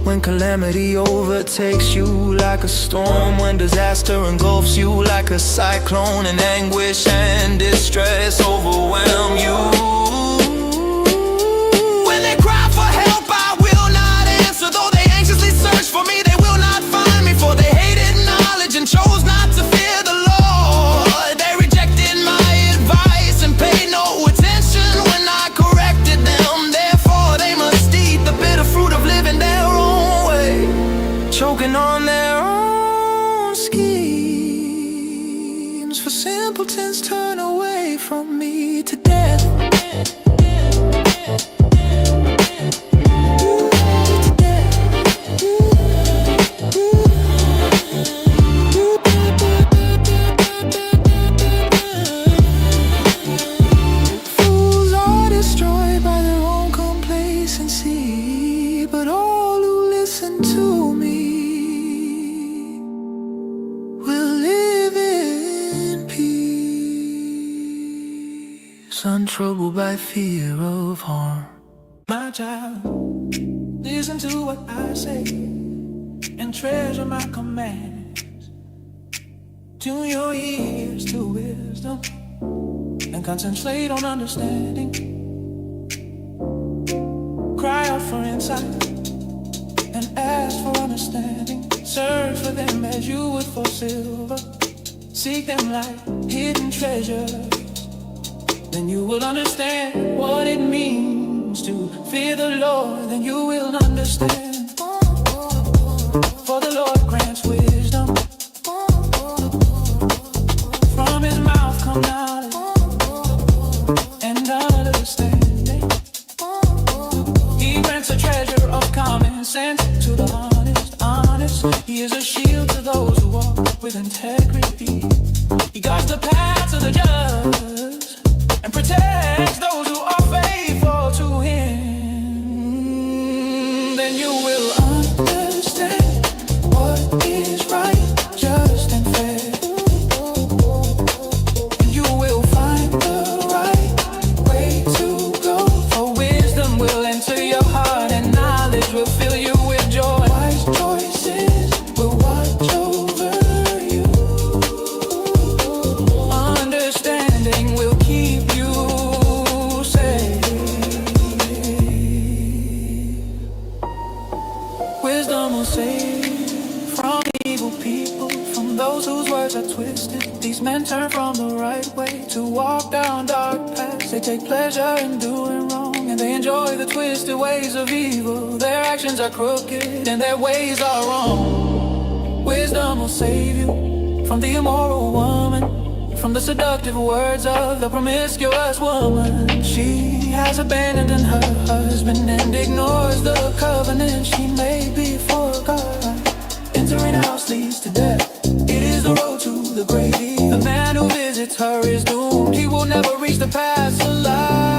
when calamity overtakes you like a storm, when disaster engulfs you like a cyclone, and anguish and distress overwhelm you. When they cry for help, I will not answer. Though they anxiously search for me, they will not find me. For they hated knowledge and chose not to fear the Lord. They rejected my advice and paid no attention when I corrected them. Therefore they must eat the bitter fruit of living their own way, choking on their own schemes. For simpletons turn away from me to death. Fools are destroyed by their own complacency, but all who listen to me will live in peace, untroubled by fear of harm. My child, listen to what I say and treasure my commands. Tune your ears to wisdom and concentrate on understanding. Cry out for insight and ask for understanding. Search for them as you would for silver. Seek them like hidden treasures. Then you will understand what it means then you will understand. For the Lord grants wisdom. From his mouth come knowledge and understanding. He grants a treasure of common sense to the honest. He is a shield to those who walk with integrity. He guards the paths of the just and protects those who are faithful to him. Then you will understand what is right, just and fair. And you will find the right way to go. For wisdom will enter your heart and knowledge will fill you with joy. Wise choices will watch over you. Understanding will keep you safe. Wisdom will save from evil people, from those whose words are twisted. These men turn from the right way to walk down dark paths. They take pleasure in doing wrong, and they enjoy the twisted ways of evil. Their actions are crooked and their ways are wrong. Wisdom will save you from the immoral woman, from the seductive words of the promiscuous woman. She has abandoned her husband and ignores the covenant she made before God. Entering a house leads to death. It is the road to the grave. The man who visits her is doomed. He will never reach the path alive.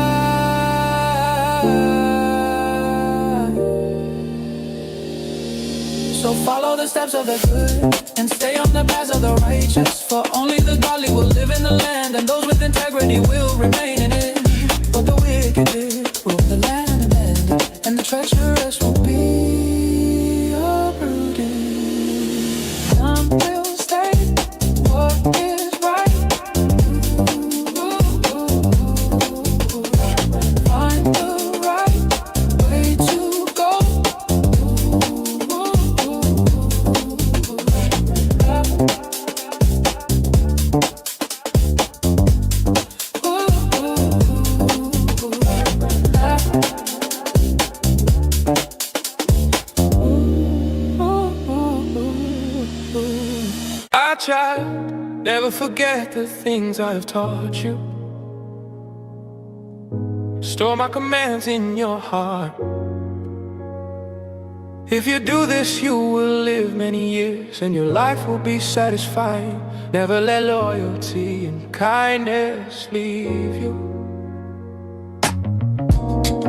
So follow the steps of the good and stay on the paths of the righteous. For only the godly will live in the land, and those with integrity will remain in it. But the wicked rule the land and the treacherous will be uprooted. None will stay what is right. Find the right way to go. Child, never forget the things I have taught you. Store my commands in your heart. If you do this, you will live many years and your life will be satisfying. Never let loyalty and kindness leave you.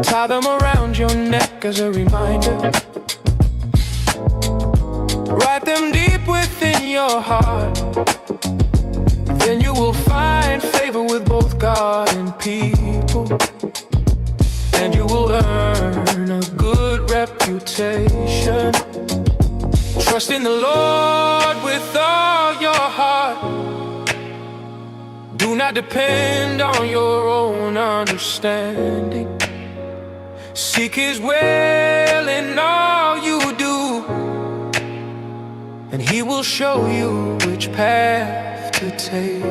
Tie them around your neck as a reminder. Write them deep within your heart. Then you will find favor with both God and people. And you will earn a good reputation. Trust in the Lord with all your heart. Do not depend on your own understanding. Seek his will in all you do, and he will show you which path to take.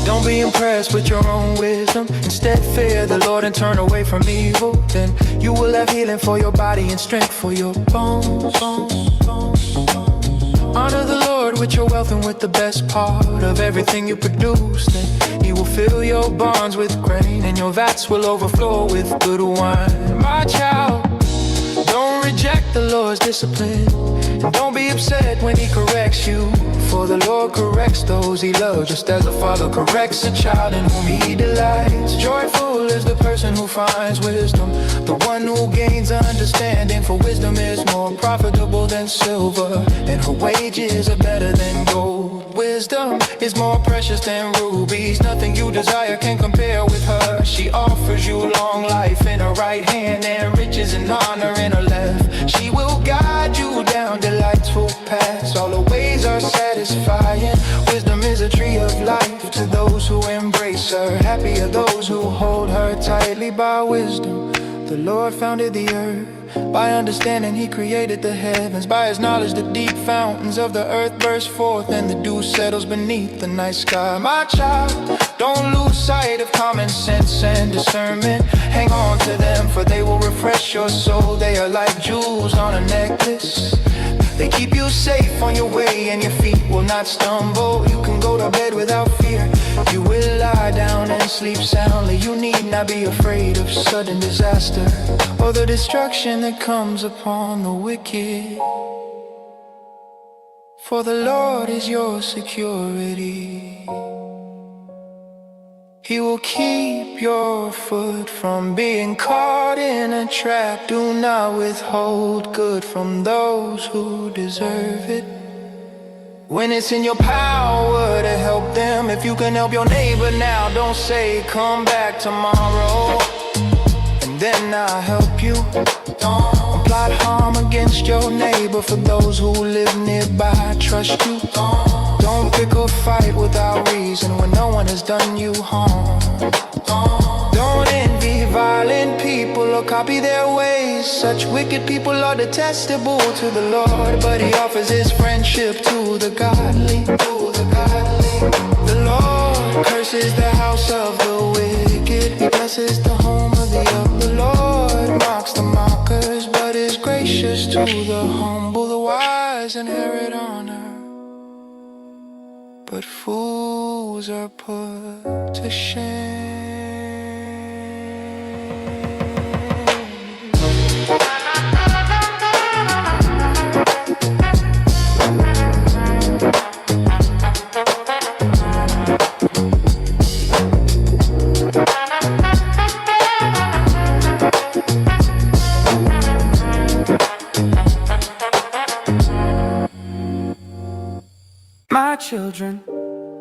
Don't be impressed with your own wisdom. Instead fear the Lord and turn away from evil. Then you will have healing for your body and strength for your bones. Honor the Lord with your wealth and with the best part of everything you produce. Then he will fill your barns with grain and your vats will overflow with good wine. My child, don't reject the Lord's discipline, and don't be upset when he corrects you. For the Lord corrects those he loves, just as a father corrects a child in whom he delights. Joyful is the person who finds wisdom, the one who gains understanding. For wisdom is more profitable than silver, and her wages are better than gold. Wisdom is more precious than rubies. Nothing you desire can compare with her. She offers you long life in her right hand and riches and honor in her left. She will guide you down delightful paths. All her ways are satisfying. Wisdom is a tree of life to those who embrace her. Happy are those who hold her tightly by wisdom. The Lord founded the earth. By understanding he created the heavens. By his knowledge the deep fountains of the earth burst forth, and the dew settles beneath the night sky. My child, don't lose sight of common sense and discernment. Hang on to them, for they will refresh your soul. They are like jewels on a necklace. They keep you safe on your way, and your feet will not stumble. You can go to bed without fear. You will lie down and sleep soundly. You need not be afraid of sudden disaster or the destruction that comes upon the wicked. For the Lord is your security. He will keep your foot from being caught in a trap. Do not withhold good from those who deserve it. When it's in your power to help them, if you can help your neighbor now, don't say come back tomorrow and then I'll help you. Don't plot harm against your neighbor. For those who live nearby, trust you. Don't pick a fight without reason when no one has done you harm. Don't envy violent people or copy their ways. Such wicked people are detestable to the Lord, but he offers his friendship to the godly. The Lord curses the house of the wicked. He blesses the home of the young. The Lord mocks the mockers, but is gracious to the humble. The wise inherit honor, but fools are put to shame. My children,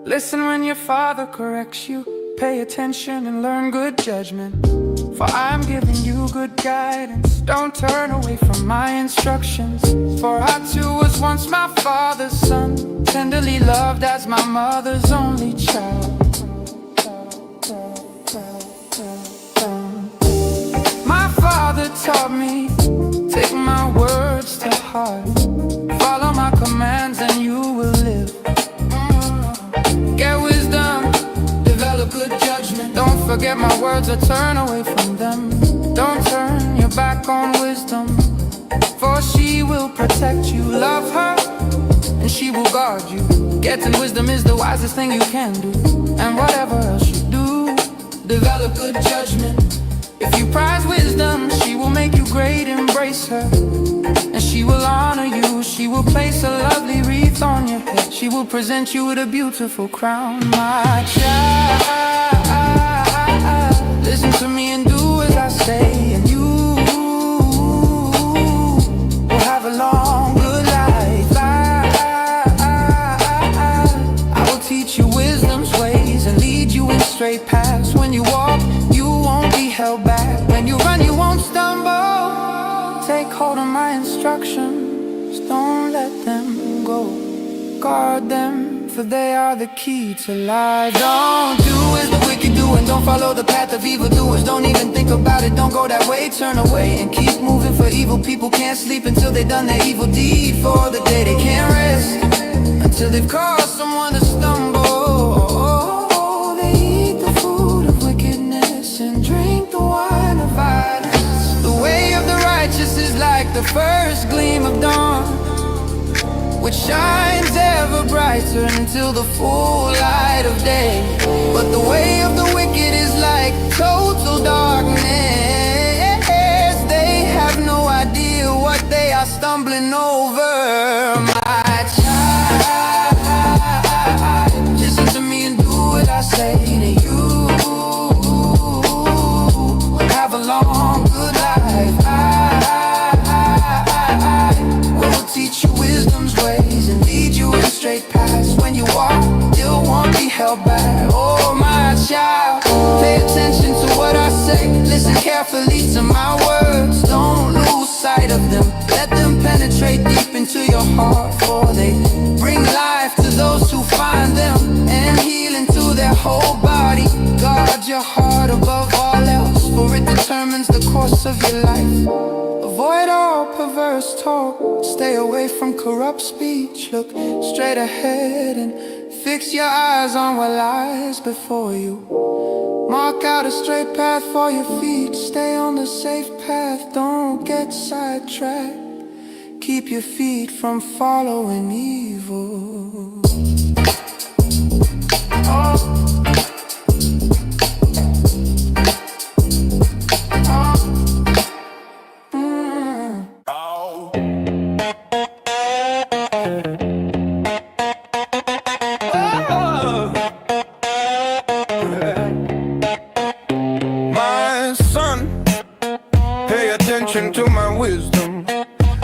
listen when your father corrects you. Pay attention and learn good judgment, for I'm giving you good guidance. Don't turn away from my instructions, for I too was once my father's son, tenderly loved as my mother's only child. My father taught me, take my words to heart. Follow my commands and you will live. Get wisdom, develop good judgment. Don't forget my words or turn away from them. Don't turn your back on wisdom, for she will protect you. Love her and she will guard you. Getting wisdom is the wisest thing you can do. And whatever else you do, develop good judgment. If you prize wisdom, she will make you great, embrace her. And she will honor you, she will place a lovely wreath on your head. She will present you with a beautiful crown. My child, listen to me and do as I say, and you will have a long, good life. I will teach you wisdom's ways and lead you in straight paths. When you walk, you won't be held back. When you run, you won't stumble. Take hold of my instructions, don't let them go. Guard them, for they are the key to life. Don't do as the wicked do, and don't follow the path of evildoers. Don't even think about it, don't go that way. Turn away and keep moving, for evil people can't sleep until they've done their evil deed. For the day they can't rest until they've caused someone to stumble. They eat the food of wickedness and drink the wine of violence. The way of the righteous is like the first gleam of dawn, which shines ever brighter until the full light of day. But the way of the wicked is like total darkness. They have no idea what they are stumbling over. My child, listen to me and do what I say, and you will have a long, good life. I will teach you wisdom's ways and lead you in straight paths. When you walk, you won't be held back. Oh, my child, pay attention to what I say. Listen carefully to my words. Don't lose sight of them. Let them penetrate deep into your heart, for they bring life to those who find them and healing to their whole body. Guard your heart above all else, for it determines the course course of your life. Avoid all perverse talk, stay away from corrupt speech. Look straight ahead and fix your eyes on what lies before you. Mark out a straight path for your feet, stay on the safe path, don't get sidetracked. Keep your feet from following evil. My son, pay attention to my wisdom.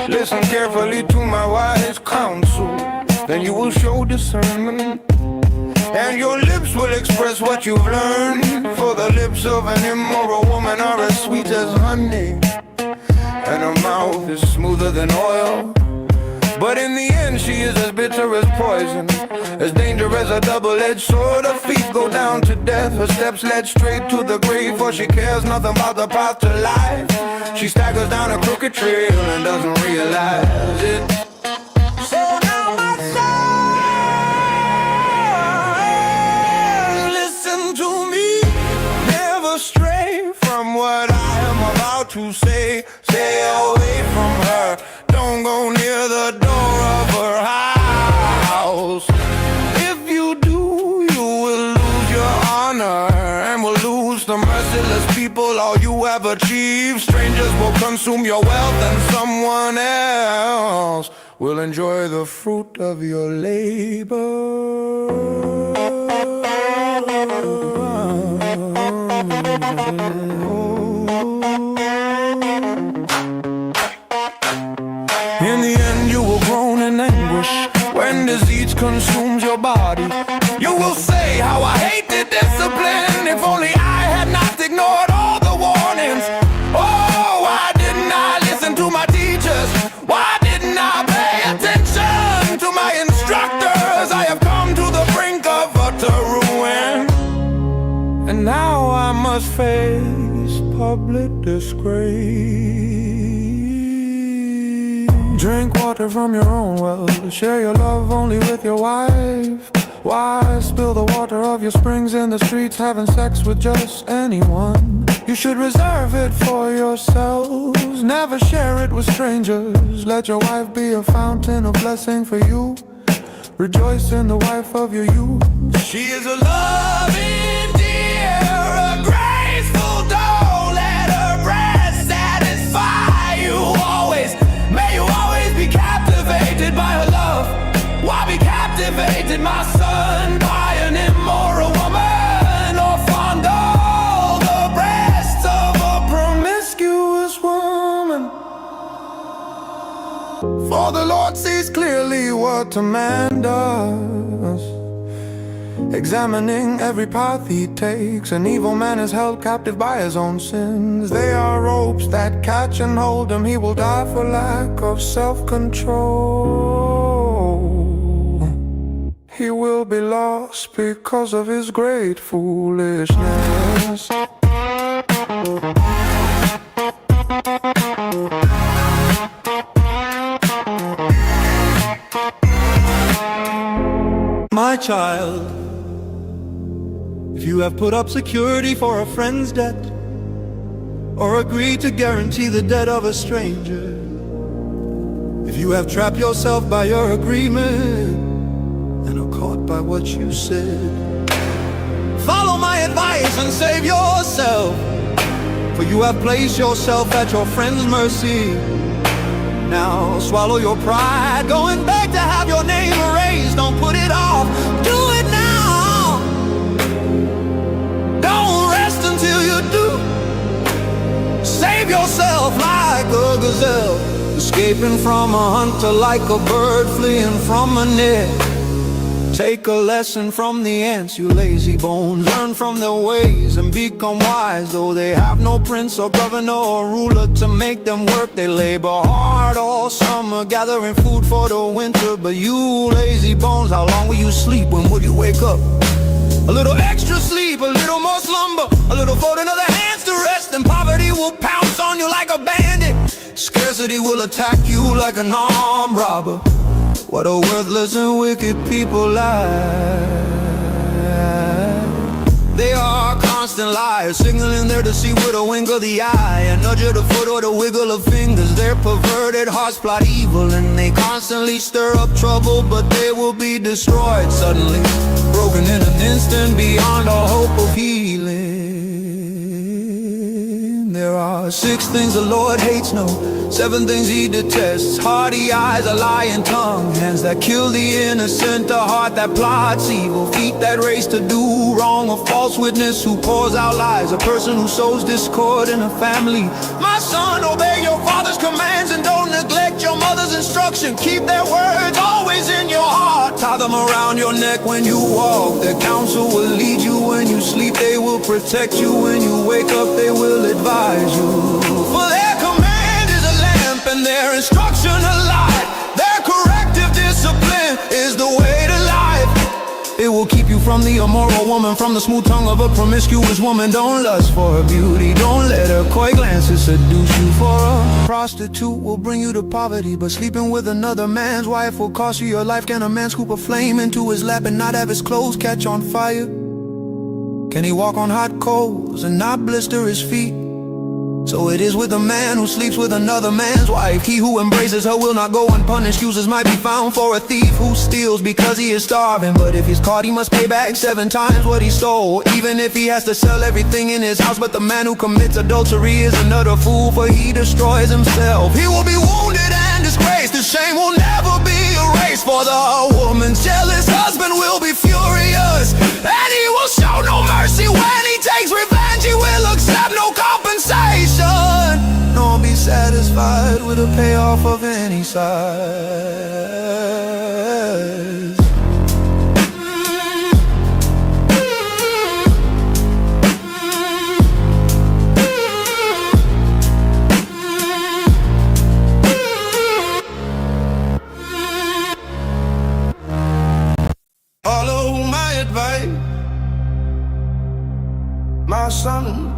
Listen carefully to my wise counsel. Then you will show discernment, and your lips will express what you've learned. For the lips of an immoral woman are as sweet as honey, and her mouth is smoother than oil. But in the end she is as bitter as poison, as dangerous as a double-edged sword. Her feet go down to death, her steps led straight to the grave. For she cares nothing about the path to life. She staggers down a crooked trail and doesn't realize it. So now my son, listen to me. Never stray from what I am about to say. Stay away from her, don't go near the door of her house. If you do, you will lose your honor, and will lose the merciless people all you have achieved. Strangers will consume your wealth, and someone else will enjoy the fruit of your labor. In the end you will groan in anguish when disease consumes your body. You will say, how I hate the discipline. If only I had not ignored all the warnings. Oh, why didn't I listen to my teachers? Why didn't I pay attention to my instructors? I have come to the brink of utter ruin, and now I must face public disgrace. Drink water from your own well, share your love only with your wife. Why spill the water of your springs in the streets, having sex with just anyone? You should reserve it for yourselves, never share it with strangers. Let your wife be a fountain of blessing for you. Rejoice in the wife of your youth. She is a loving dear, a graceful doe. Let her breast satisfy you always. May you always be captivated by her love. Why be captivated, my son, by an immoral woman, or fondle the breasts of a promiscuous woman? For the Lord sees clearly what a man does, examining every path he takes. An evil man is held captive by his own sins. They are ropes that catch and hold him. He will die for lack of self-control. He will be lost because of his great foolishness. My child, if you have put up security for a friend's debt, or agreed to guarantee the debt of a stranger, if you have trapped yourself by your agreement and are caught by what you said, follow my advice and save yourself, for you have placed yourself at your friend's mercy. Now swallow your pride, go and beg to have your name erased. Don't put it off, do it now. Don't rest until you do. Save yourself like a gazelle, escaping from a hunter like a bird fleeing from a net. Take a lesson from the ants, you lazy bones. Learn from their ways and become wise. Though they have no prince or governor or ruler to make them work, they labor hard all summer, gathering food for the winter. But you lazy bones, how long will you sleep? When will you wake up? A little extra sleep, a little more slumber, a little folding of the hands to rest, and poverty will pounce on necessity will attack you like an armed robber. What a worthless and wicked people lie. They are constant liars, signaling their deceit with a wink of the eye, a nudge of the foot or the wiggle of fingers. Their perverted hearts plot evil, and they constantly stir up trouble, but they will be destroyed suddenly, broken in an instant beyond all hope of healing. There are 6 things the Lord hates, no, 7 things he detests: haughty eyes, a lying tongue, hands that kill the innocent, a heart that plots evil, feet that race to do wrong, a false witness who pours out lies, a person who sows discord in a family. My son, obey your father's commands and don't neglect your mother's instruction. Keep their words always in your heart, tie them around your neck when you walk. Their counsel will lead you when you sleep, they will protect you when you wake up, they will advise you. For their command is a lamp and their instruction a light. Their corrective discipline is the way to life. It will keep you from the immoral woman, from the smooth tongue of a promiscuous woman. Don't lust for her beauty, don't let her coy glances seduce you. For a prostitute will bring you to poverty, but sleeping with another man's wife will cost you your life. Can a man scoop a flame into his lap and not have his clothes catch on fire? Can he walk on hot coals and not blister his feet? So it is with a man who sleeps with another man's wife. He who embraces her will not go unpunished. Excuses might be found for a thief who steals because he is starving, but if he's caught he must pay back 7 times what he stole, even if he has to sell everything in his house. But the man who commits adultery is another fool, for he destroys himself. He will be wounded and disgraced, his shame will never be erased. For the woman's jealous husband will be furious, and he will show no mercy. When he takes revenge, he will accept no compensation, nor be satisfied with a payoff of any size. Follow my advice, my son.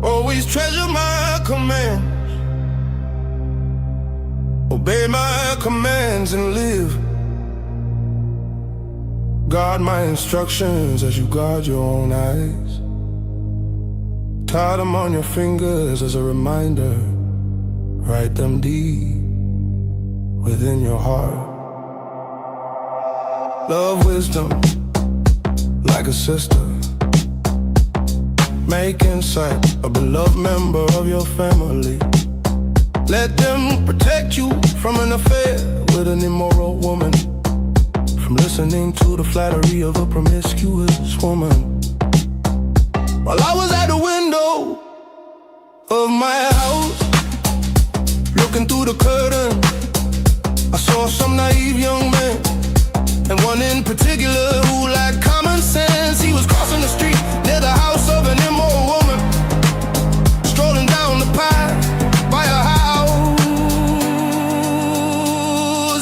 Always treasure my commands, obey my commands and live. Guard my instructions as you guard your own eyes. Tie them on your fingers as a reminder. Write them deep within your heart. Love wisdom like a sister. Make insight a beloved member of your family. Let them protect you from an affair with an immoral woman, from listening to the flattery of a promiscuous woman. While I was at the window of my house, looking through the curtain, I saw some naive young man, and one in particular who lacked common sense. He was crossing the street near the house of an immoral woman, strolling down the path by a house.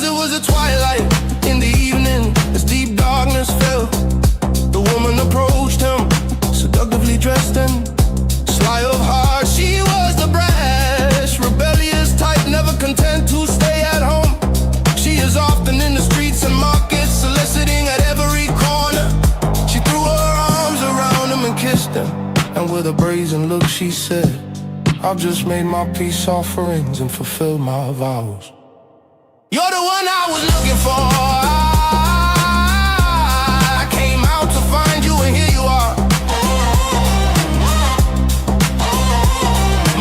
It was a twilight in the evening as deep darkness fell. The woman approached him, seductively dressed and sly of heart. She was the brash, rebellious type, never content to stay at home. She is often in the streets and markets, soliciting at every corner. She threw her arms around him and kissed him, and with a brazen look she said, I've just made my peace offerings and fulfilled my vows. You're the one I was looking for. I came out to find you and here you are.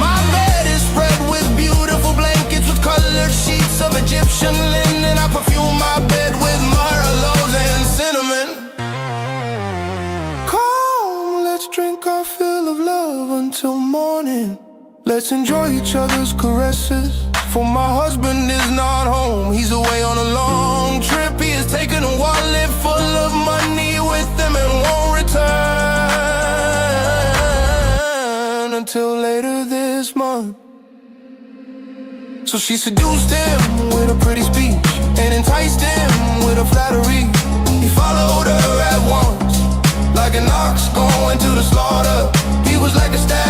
My bed is spread with beautiful blankets, with colored sheets of Egyptian linen. I perfume my bed with myrrh, aloes, and cinnamon. Come, let's drink our fill of love until morning. Let's enjoy each other's caresses, for my husband is not home. He's away on a long trip. He has taken a wallet full of money with him and won't return until later this month. So she seduced him with a pretty speech and enticed him with a flattery. He followed her at once, like an ox going to the slaughter. He was like a stag